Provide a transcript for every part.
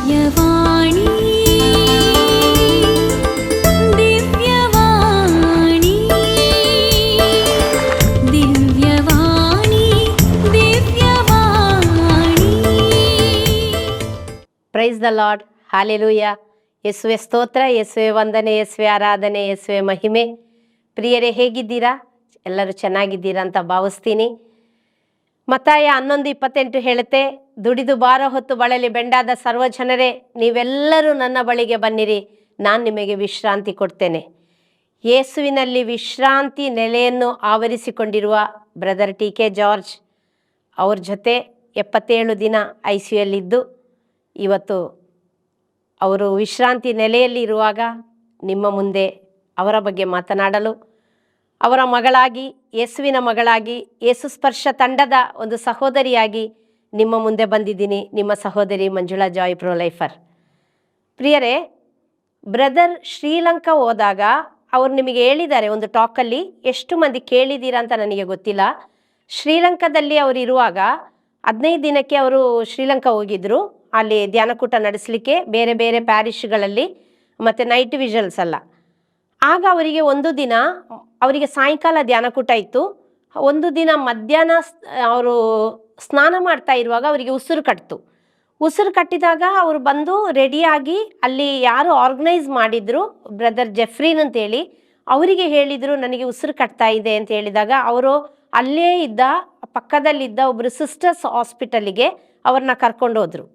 ದಿವ್ಯವಾಣಿ Divyavani Divyavani Divyavani. Praise the Lord, hallelujah. ಯೇಸುವೆ ಸ್ತೋತ್ರ, ಯೇಸುವೆ ವಂದನೆ, ಯೇಸುವೆ ಆರಾಧನೆ, ಯೇಸುವೆ ಮಹಿಮೆ. ಪ್ರಿಯರೇ, ಹೇಗಿದ್ದೀರಾ? ಎಲ್ಲರೂ ಚೆನ್ನಾಗಿದ್ದೀರಾ ಅಂತ ಭಾವಿಸ್ತೀನಿ. ಮತ್ತಾಯ 11:28 ಹೇಳುತ್ತೆ, ದುಡಿದು ಭಾರ ಹೊತ್ತು ಬಳಲಿ ಬೆಂಡಾದ ಸರ್ವ ಜನರೇ, ನೀವೆಲ್ಲರೂ ನನ್ನ ಬಳಿಗೆ ಬನ್ನಿರಿ, ನಾನು ನಿಮಗೆ ವಿಶ್ರಾಂತಿ ಕೊಡ್ತೇನೆ. ಯೇಸುವಿನಲ್ಲಿ ವಿಶ್ರಾಂತಿ ನೆಲೆಯನ್ನು ಆವರಿಸಿಕೊಂಡಿರುವ ಬ್ರದರ್ ಟಿ.ಕೆ. ಜಾರ್ಜ್ ಅವ್ರ ಜೊತೆ 77 ದಿನ ICUಯಲ್ಲಿದ್ದು, ಇವತ್ತು ಅವರು ವಿಶ್ರಾಂತಿ ನೆಲೆಯಲ್ಲಿ ಇರುವಾಗ ನಿಮ್ಮ ಮುಂದೆ ಅವರ ಬಗ್ಗೆ ಮಾತನಾಡಲು, ಅವರ ಮಗಳಾಗಿ, ಯೇಸುವಿನ ಮಗಳಾಗಿ, ಯೇಸು ಸ್ಪರ್ಶ ತಂಡದ ಒಂದು ಸಹೋದರಿಯಾಗಿ ನಿಮ್ಮ ಮುಂದೆ ಬಂದಿದ್ದೀನಿ. ನಿಮ್ಮ ಸಹೋದರಿ ಮಂಜುಳಾ ಜಾಯ್ ಪ್ರೋ ಲೈಫರ್. ಪ್ರಿಯರೇ, ಬ್ರದರ್ ಶ್ರೀಲಂಕಾ ಹೋದಾಗ ಅವರು ನಿಮಗೆ ಹೇಳಿದ್ದಾರೆ ಒಂದು ಟಾಕಲ್ಲಿ, ಎಷ್ಟು ಮಂದಿ ಕೇಳಿದ್ದೀರಾ ಅಂತ ನನಗೆ ಗೊತ್ತಿಲ್ಲ. ಶ್ರೀಲಂಕಾದಲ್ಲಿ ಅವರು ಇರುವಾಗ 15 ದಿನಕ್ಕೆ ಅವರು ಶ್ರೀಲಂಕಾ ಹೋಗಿದ್ರು. ಅಲ್ಲಿ ಧ್ಯಾನಕೂಟ ನಡೆಸಲಿಕ್ಕೆ ಬೇರೆ ಬೇರೆ ಪ್ಯಾರಿಶ್ಗಳಲ್ಲಿ, ಮತ್ತು ನೈಟ್ ವಿಷಲ್ಸ್ ಅಲ್ಲ. ಆಗ ಅವರಿಗೆ ಒಂದು ದಿನ, ಅವರಿಗೆ ಸಾಯಂಕಾಲ ಧ್ಯಾನಕೂಟ ಇತ್ತು. ಒಂದು ದಿನ ಮಧ್ಯಾಹ್ನ ಅವರು ಸ್ನಾನ ಮಾಡ್ತಾ ಇರುವಾಗ ಅವರಿಗೆ ಉಸಿರು ಕಟ್ಟಿತು. ಉಸಿರು ಕಟ್ಟಿದಾಗ ಅವರು ಬಂದು ರೆಡಿಯಾಗಿ, ಅಲ್ಲಿ ಯಾರು ಆರ್ಗನೈಸ್ ಮಾಡಿದ್ರು ಬ್ರದರ್ ಜೆಫ್ರಿನ್ ಅಂತೇಳಿ, ಅವರಿಗೆ ಹೇಳಿದರು ನನಗೆ ಉಸಿರು ಕಟ್ತಾ ಇದೆ ಅಂತ ಹೇಳಿದಾಗ, ಅವರು ಅಲ್ಲೇ ಇದ್ದ ಪಕ್ಕದಲ್ಲಿದ್ದ ಒಬ್ಬರು ಸಿಸ್ಟರ್ಸ್ ಹಾಸ್ಪಿಟಲಿಗೆ ಅವ್ರನ್ನ ಕರ್ಕೊಂಡು ಹೋದರು.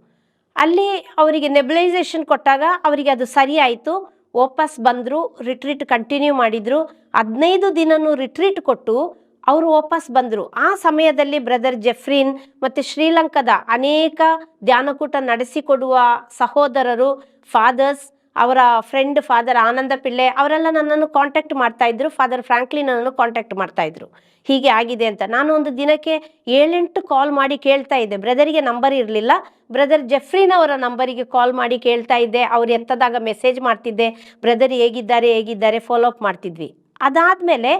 ಅಲ್ಲಿ ಅವರಿಗೆ ನೆಬ್ಲೈಸೇಷನ್ ಕೊಟ್ಟಾಗ ಅವರಿಗೆ ಅದು ಸರಿ ಆಯಿತು. ವಾಪಸ್ ಬಂದರು, ರಿಟ್ರೀಟ್ ಕಂಟಿನ್ಯೂ ಮಾಡಿದರು. 15 ದಿನನೂ ರಿಟ್ರೀಟ್ ಕೊಟ್ಟು ಅವರು ವಾಪಸ್ ಬಂದರು. ಆ ಸಮಯದಲ್ಲಿ ಬ್ರದರ್ ಜೆಫ್ರಿನ್ ಮತ್ತು ಶ್ರೀಲಂಕಾದ ಅನೇಕ ಧ್ಯಾನಕೂಟ ನಡೆಸಿಕೊಡುವ ಸಹೋದರರು, ಫಾದರ್ಸ್, ಅವರ ಫ್ರೆಂಡ್ ಫಾದರ್ ಆನಂದ ಪಿಳ್ಳೆ, ಅವರೆಲ್ಲ ನನ್ನನ್ನು ಕಾಂಟ್ಯಾಕ್ಟ್ ಮಾಡ್ತಾಯಿದ್ರು. ಫಾದರ್ ಫ್ರಾಂಕ್ಲಿನ್ ನನ್ನನ್ನು ಕಾಂಟ್ಯಾಕ್ಟ್ ಮಾಡ್ತಾಯಿದ್ರು, ಹೀಗೆ ಆಗಿದೆ ಅಂತ. ನಾನು ಒಂದು ದಿನಕ್ಕೆ 7-8 ಕಾಲ್ ಮಾಡಿ ಕೇಳ್ತಾ ಇದ್ದೆ. ಬ್ರದರಿಗೆ ನಂಬರ್ ಇರಲಿಲ್ಲ. ಬ್ರದರ್ ಜೆಫ್ರಿನ್ ಅವರ ನಂಬರಿಗೆ ಕಾಲ್ ಮಾಡಿ ಕೇಳ್ತಾ ಇದ್ದೆ. ಅವ್ರು ಎತ್ತದಾಗ ಮೆಸೇಜ್ ಮಾಡ್ತಿದ್ದೆ, ಬ್ರದರ್ ಹೇಗಿದ್ದಾರೆ ಫಾಲೋ ಅಪ್ ಮಾಡ್ತಿದ್ವಿ. ಅದಾದಮೇಲೆ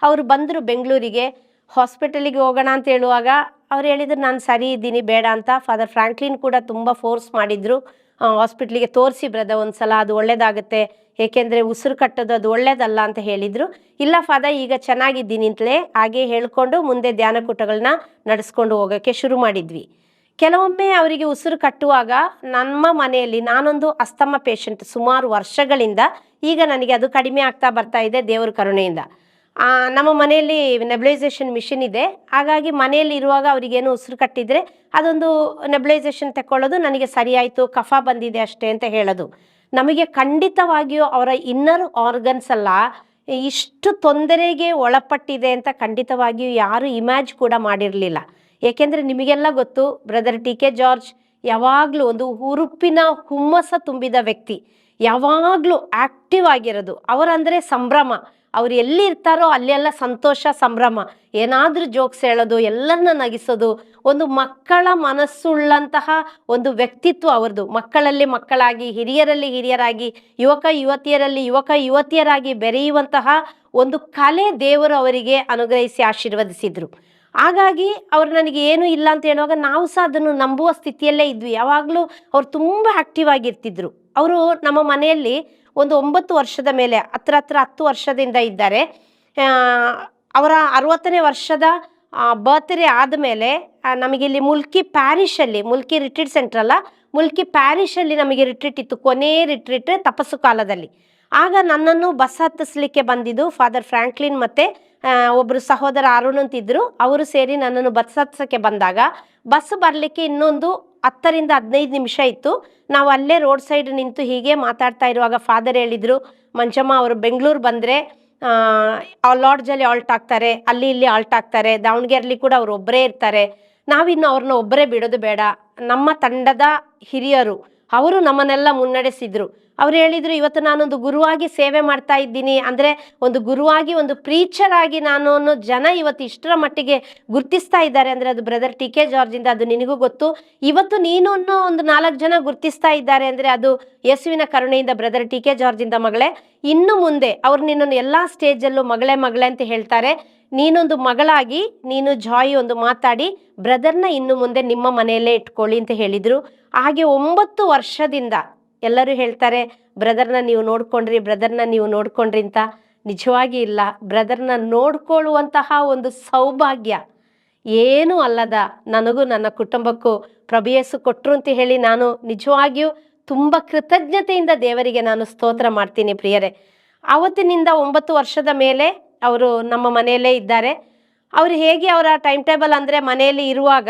ಅವರು ಬಂದರು ಬೆಂಗಳೂರಿಗೆ. ಹಾಸ್ಪಿಟಲಿಗೆ ಹೋಗೋಣ ಅಂತ ಹೇಳುವಾಗ ಅವ್ರು ಹೇಳಿದ್ರು ನಾನು ಸರಿ ಇದ್ದೀನಿ, ಬೇಡ ಅಂತ. ಫಾದರ್ ಫ್ರಾಂಕ್ಲಿನ್ ಕೂಡ ತುಂಬ ಫೋರ್ಸ್ ಮಾಡಿದರು, ಹಾಸ್ಪಿಟ್ಲಿಗೆ ತೋರಿಸಿ ಬ್ರದರ್ ಒಂದು ಸಲ, ಅದು ಒಳ್ಳೆಯದಾಗುತ್ತೆ, ಏಕೆಂದರೆ ಉಸಿರು ಕಟ್ಟೋದು ಅದು ಒಳ್ಳೇದಲ್ಲ ಅಂತ ಹೇಳಿದರು. ಇಲ್ಲ ಫಾದರ್, ಈಗ ಚೆನ್ನಾಗಿದ್ದೀನಿ ಅಂತಲೇ ಹಾಗೆ ಹೇಳಿಕೊಂಡು ಮುಂದೆ ಧ್ಯಾನಕೂಟಗಳನ್ನ ನಡೆಸ್ಕೊಂಡು ಹೋಗೋಕ್ಕೆ ಶುರು ಮಾಡಿದ್ವಿ. ಕೆಲವೊಮ್ಮೆ ಅವರಿಗೆ ಉಸಿರು ಕಟ್ಟುವಾಗ ನಮ್ಮ ಮನೆಯಲ್ಲಿ, ನಾನೊಂದು ಅಸ್ತಮ ಪೇಷಂಟ್ ಸುಮಾರು ವರ್ಷಗಳಿಂದ, ಈಗ ನನಗೆ ಅದು ಕಡಿಮೆ ಆಗ್ತಾ ಬರ್ತಾ ಇದೆ ದೇವರ ಕರುಣೆಯಿಂದ. ನಮ್ಮ ಮನೆಯಲ್ಲಿ ನೆಬ್ಲೈಸೇಷನ್ ಮಿಷಿನ್ ಇದೆ. ಹಾಗಾಗಿ ಮನೆಯಲ್ಲಿ ಇರುವಾಗ ಅವರಿಗೇನು ಉಸಿರು ಕಟ್ಟಿದರೆ ಅದೊಂದು ನೆಬ್ಲೈಸೇಷನ್ ತಗೊಳ್ಳೋದು, ನನಗೆ ಸರಿಯಾಯಿತು, ಕಫ ಬಂದಿದೆ ಅಷ್ಟೇ ಅಂತ ಹೇಳೋದು. ನಮಗೆ ಖಂಡಿತವಾಗಿಯೂ ಅವರ ಇನ್ನರ್ ಆರ್ಗನ್ಸ್ ಎಲ್ಲ ಇಷ್ಟು ತೊಂದರೆಗೆ ಒಳಪಟ್ಟಿದೆ ಅಂತ ಖಂಡಿತವಾಗಿಯೂ ಯಾರು ಇಮ್ಯಾಜ್ ಕೂಡ ಮಾಡಿರಲಿಲ್ಲ. ಏಕೆಂದರೆ ನಿಮಗೆಲ್ಲ ಗೊತ್ತು, ಬ್ರದರ್ ಟಿ.ಕೆ. ಜಾರ್ಜ್ ಯಾವಾಗಲೂ ಒಂದು ಹುರುಪಿನ ಹುಮ್ಮಸ ತುಂಬಿದ ವ್ಯಕ್ತಿ, ಯಾವಾಗಲೂ ಆ್ಯಕ್ಟಿವ್ ಆಗಿರೋದು. ಅವರಂದರೆ ಸಂಭ್ರಮ. ಅವ್ರು ಎಲ್ಲಿ ಇರ್ತಾರೋ ಅಲ್ಲೆಲ್ಲ ಸಂತೋಷ, ಸಂಭ್ರಮ, ಏನಾದರೂ ಜೋಕ್ಸ್ ಹೇಳೋದು, ಎಲ್ಲರನ್ನ ನಗಿಸೋದು, ಒಂದು ಮಕ್ಕಳ ಮನಸ್ಸುಳ್ಳಂತಹ ಒಂದು ವ್ಯಕ್ತಿತ್ವ ಅವ್ರದ್ದು. ಮಕ್ಕಳಲ್ಲಿ ಮಕ್ಕಳಾಗಿ, ಹಿರಿಯರಲ್ಲಿ ಹಿರಿಯರಾಗಿ, ಯುವಕ ಯುವತಿಯರಲ್ಲಿ ಯುವಕ ಯುವತಿಯರಾಗಿ ಬೆರೆಯುವಂತಹ ಒಂದು ಕಲೆ ದೇವರು ಅವರಿಗೆ ಅನುಗ್ರಹಿಸಿ ಆಶೀರ್ವದಿಸಿದರು. ಹಾಗಾಗಿ ಅವ್ರು ನನಗೆ ಏನೂ ಇಲ್ಲ ಅಂತ ಹೇಳುವಾಗ ನಾವು ಸಹ ಅದನ್ನು ನಂಬುವ ಸ್ಥಿತಿಯಲ್ಲೇ ಇದ್ವಿ. ಯಾವಾಗಲೂ ಅವ್ರು ತುಂಬ ಆ್ಯಕ್ಟಿವ್ ಆಗಿರ್ತಿದ್ರು. ಅವರು ನಮ್ಮ ಮನೆಯಲ್ಲಿ ಒಂದು 9 ವರ್ಷದ ಮೇಲೆ, ಹತ್ರ 10 ವರ್ಷದಿಂದ ಇದ್ದಾರೆ. ಅವರ 60ನೇ ವರ್ಷದ ಬರ್ತ್ಡೇ ಆದಮೇಲೆ ನಮಗಿಲ್ಲಿ ಮುಲ್ಕಿ ಪ್ಯಾರಿಷಲ್ಲಿ, ಮುಲ್ಕಿ ರಿಟ್ರೀಟ್ ಸೆಂಟ್ರ್ ಅಲ್ಲ, ಮುಲ್ಕಿ ಪ್ಯಾರಿಷಲ್ಲಿ ನಮಗೆ ರಿಟ್ರೀಟ್ ಇತ್ತು, ಕೊನೆ ರಿಟ್ರೀಟ್ ತಪಸ್ಸು ಕಾಲದಲ್ಲಿ. ಆಗ ನನ್ನನ್ನು ಬಸ್ ಹತ್ತಿಸ್ಲಿಕ್ಕೆ ಬಂದಿದ್ದು ಫಾದರ್ ಫ್ರಾಂಕ್ಲಿನ್ ಮತ್ತು ಒಬ್ಬರು ಸಹೋದರ ಅರುಣ್ ಅಂತಿದ್ರು. ಅವರು ಸೇರಿ ನನ್ನನ್ನು ಬಸ್ ಹತ್ಸೋಕ್ಕೆ ಬಂದಾಗ, ಬಸ್ ಬರಲಿಕ್ಕೆ ಇನ್ನೊಂದು 10ರಿಂದ 15 ನಿಮಿಷ ಇತ್ತು. ನಾವು ಅಲ್ಲೇ ರೋಡ್ ಸೈಡ್ ನಿಂತು ಹೀಗೆ ಮಾತಾಡ್ತಾ ಇರುವಾಗ ಫಾದರ್ ಹೇಳಿದರು, ಮಂಜಮ್ಮ ಅವರು ಬೆಂಗಳೂರು ಬಂದರೆ ಲಾಡ್ಜಲ್ಲಿ ಆಲ್ಟ್ ಆಗ್ತಾರೆ, ಅಲ್ಲಿ ಇಲ್ಲಿ ಆಲ್ಟ್ ಆಗ್ತಾರೆ, ದಾವಣಗೆರೆಲಿ ಕೂಡ ಅವರು ಒಬ್ಬರೇ ಇರ್ತಾರೆ, ನಾವಿನ್ನು ಅವ್ರನ್ನ ಒಬ್ಬರೇ ಬಿಡೋದು ಬೇಡ. ನಮ್ಮ ತಂಡದ ಹಿರಿಯರು ಅವರು ನಮ್ಮನ್ನೆಲ್ಲ ಮುನ್ನಡೆಸಿದ್ರು. ಅವ್ರು ಹೇಳಿದರು, ಇವತ್ತು ನಾನೊಂದು ಗುರುವಾಗಿ ಸೇವೆ ಮಾಡ್ತಾ ಇದ್ದೀನಿ, ಅಂದರೆ ಒಂದು ಗುರುವಾಗಿ, ಒಂದು ಪ್ರೀಚರ್ ಆಗಿ ನಾನು ಜನ ಇವತ್ತು ಇಷ್ಟರ ಮಟ್ಟಿಗೆ ಗುರ್ತಿಸ್ತಾ ಇದ್ದಾರೆ ಅಂದರೆ ಅದು ಬ್ರದರ್ ಟಿ.ಕೆ. ಜಾರ್ಜಿಂದ. ಅದು ನಿನಗೂ ಗೊತ್ತು. ಇವತ್ತು ನೀನು ಒಂದು 4 ಜನ ಗುರ್ತಿಸ್ತಾ ಇದ್ದಾರೆ ಅಂದರೆ ಅದು ಯೇಸುವಿನ ಕರುಣೆಯಿಂದ, ಬ್ರದರ್ ಟಿ.ಕೆ. ಜಾರ್ಜಿಂದ ಮಗಳೇ. ಇನ್ನು ಮುಂದೆ ಅವ್ರು ನಿನ್ನನ್ನು ಎಲ್ಲ ಸ್ಟೇಜಲ್ಲೂ ಮಗಳೇ ಮಗಳೇ ಅಂತ ಹೇಳ್ತಾರೆ. ನೀನೊಂದು ಮಗಳಾಗಿ ನೀನು ಜಾಯ್ ಒಂದು ಮಾತಾಡಿ ಬ್ರದರ್ನ ಇನ್ನು ಮುಂದೆ ನಿಮ್ಮ ಮನೆಯಲ್ಲೇ ಇಟ್ಕೊಳ್ಳಿ ಅಂತ ಹೇಳಿದರು. ಹಾಗೆ 9 ವರ್ಷದಿಂದ ಎಲ್ಲರೂ ಹೇಳ್ತಾರೆ ಬ್ರದರ್ನ ನೀವು ನೋಡ್ಕೊಂಡ್ರಿ ಅಂತ. ನಿಜವಾಗಿ ಇಲ್ಲ. ಬ್ರದರ್ನ ನೋಡ್ಕೊಳ್ಳುವಂತಹ ಒಂದು ಸೌಭಾಗ್ಯ ಏನೂ ಅಲ್ಲದ ನನಗೂ ನನ್ನ ಕುಟುಂಬಕ್ಕೂ ಪ್ರಭು ಯೇಸು ಕೊಟ್ಟರು ಅಂತ ಹೇಳಿ ನಾನು ನಿಜವಾಗಿಯೂ ತುಂಬ ಕೃತಜ್ಞತೆಯಿಂದ ದೇವರಿಗೆ ನಾನು ಸ್ತೋತ್ರ ಮಾಡ್ತೀನಿ ಪ್ರಿಯರೇ. ಆವತ್ತಿನಿಂದ 9 ವರ್ಷದ ಮೇಲೆ ಅವರು ನಮ್ಮ ಮನೆಯಲ್ಲೇ ಇದ್ದಾರೆ. ಅವರು ಹೇಗೆ ಅವರ ಟೈಮ್ ಟೇಬಲ್ ಅಂದರೆ ಮನೆಯಲ್ಲಿ ಇರುವಾಗ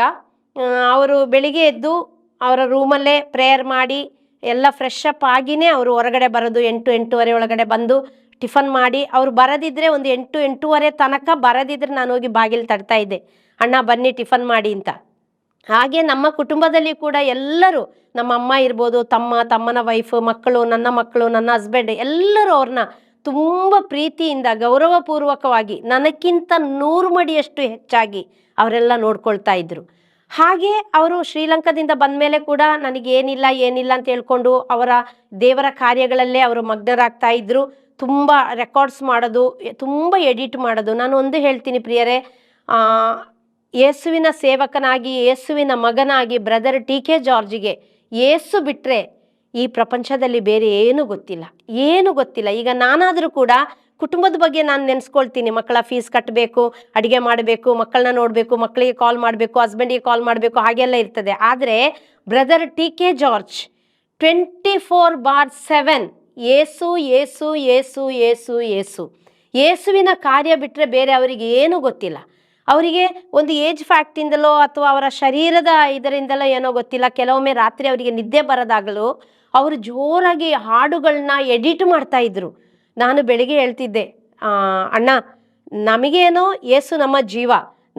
ಅವರು ಬೆಳಿಗ್ಗೆ ಎದ್ದು ಅವರ ರೂಮಲ್ಲೇ ಪ್ರೇಯರ್ ಮಾಡಿ ಎಲ್ಲ ಫ್ರೆಶ್ ಅಪ್ ಆಗಿಯೇ ಅವರು ಹೊರಗಡೆ ಬರೋದು. 8-8:30 ಒಳಗಡೆ ಬಂದು ಟಿಫನ್ ಮಾಡಿ ಅವ್ರು ಬರದಿದ್ದರೆ ಒಂದು 8-8:30 ತನಕ ಬರದಿದ್ರೆ ನಾನು ಹೋಗಿ ಬಾಗಿಲು ತಡ್ತಾ ಇದ್ದೆ, ಅಣ್ಣ ಬನ್ನಿ ಟಿಫನ್ ಮಾಡಿ ಅಂತ. ಹಾಗೆ ನಮ್ಮ ಕುಟುಂಬದಲ್ಲಿ ಕೂಡ ಎಲ್ಲರೂ, ನಮ್ಮ ಅಮ್ಮ ಇರ್ಬೋದು, ತಮ್ಮನ ವೈಫ್, ಮಕ್ಕಳು, ನನ್ನ ಹಸ್ಬೆಂಡ್ ಎಲ್ಲರೂ ಅವ್ರನ್ನ ತುಂಬ ಪ್ರೀತಿಯಿಂದ ಗೌರವಪೂರ್ವಕವಾಗಿ ನನಕ್ಕಿಂತ 100 ಮಡಿಯಷ್ಟು ಹೆಚ್ಚಾಗಿ ಅವರೆಲ್ಲ ನೋಡ್ಕೊಳ್ತಾ ಇದ್ರು. ಹಾಗೆ ಅವರು ಶ್ರೀಲಂಕಾದಿಂದ ಬಂದ ಮೇಲೆ ಕೂಡ ನನಗೇನಿಲ್ಲ ಅಂತ ಹೇಳ್ಕೊಂಡು ಅವರ ದೇವರ ಕಾರ್ಯಗಳಲ್ಲೇ ಅವರು ಮಗ್ನರಾಗ್ತಾ ಇದ್ರು. ತುಂಬ ರೆಕಾರ್ಡ್ಸ್ ಮಾಡೋದು, ತುಂಬ ಎಡಿಟ್ ಮಾಡೋದು. ನಾನು ಒಂದು ಹೇಳ್ತೀನಿ ಪ್ರಿಯರೇ, ಯೇಸುವಿನ ಸೇವಕನಾಗಿ, ಯೇಸುವಿನ ಮಗನಾಗಿ ಬ್ರದರ್ ಟಿ.ಕೆ. ಜಾರ್ಜ್ಗೆ ಯೇಸು ಬಿಟ್ಟರೆ ಈ ಪ್ರಪಂಚದಲ್ಲಿ ಬೇರೆ ಏನೂ ಗೊತ್ತಿಲ್ಲ. ಈಗ ನಾನಾದರೂ ಕೂಡ ಕುಟುಂಬದ ಬಗ್ಗೆ ನಾನು ನೆನೆಸ್ಕೊಳ್ತೀನಿ. ಮಕ್ಕಳ ಫೀಸ್ ಕಟ್ಟಬೇಕು, ಅಡುಗೆ ಮಾಡಬೇಕು, ಮಕ್ಕಳನ್ನ ನೋಡಬೇಕು, ಮಕ್ಕಳಿಗೆ ಕಾಲ್ ಮಾಡಬೇಕು, ಹಸ್ಬೆಂಡಿಗೆ ಕಾಲ್ ಮಾಡಬೇಕು, ಹಾಗೆಲ್ಲ ಇರ್ತದೆ. ಆದರೆ ಬ್ರದರ್ ಟಿ.ಕೆ. ಜಾರ್ಜ್ 24/7 ಯೇಸು ಯೇಸು ಯೇಸು ಯೇಸು ಯೇಸು ಯೇಸುವಿನ ಕಾರ್ಯ ಬಿಟ್ಟರೆ ಬೇರೆ ಅವರಿಗೆ ಏನೂ ಗೊತ್ತಿಲ್ಲ. ಅವರಿಗೆ ಒಂದು ಏಜ್ ಫ್ಯಾಕ್ಟಿಂದಲೋ ಅಥವಾ ಅವರ ಶರೀರದ ಇದರಿಂದಲೋ ಏನೋ ಗೊತ್ತಿಲ್ಲ, ಕೆಲವೊಮ್ಮೆ ರಾತ್ರಿ ಅವರಿಗೆ ನಿದ್ದೆ ಬರೋದಾಗಲೂ ಅವರು ಜೋರಾಗಿ ಹಾಡುಗಳನ್ನ ಎಡಿಟ್ ಮಾಡ್ತಾಯಿದ್ರು. ನಾನು ಬೆಳಿಗ್ಗೆ ಹೇಳ್ತಿದ್ದೆ, ಅಣ್ಣ ನಮಗೇನೋ ಯೇಸು ನಮ್ಮ ಜೀವ,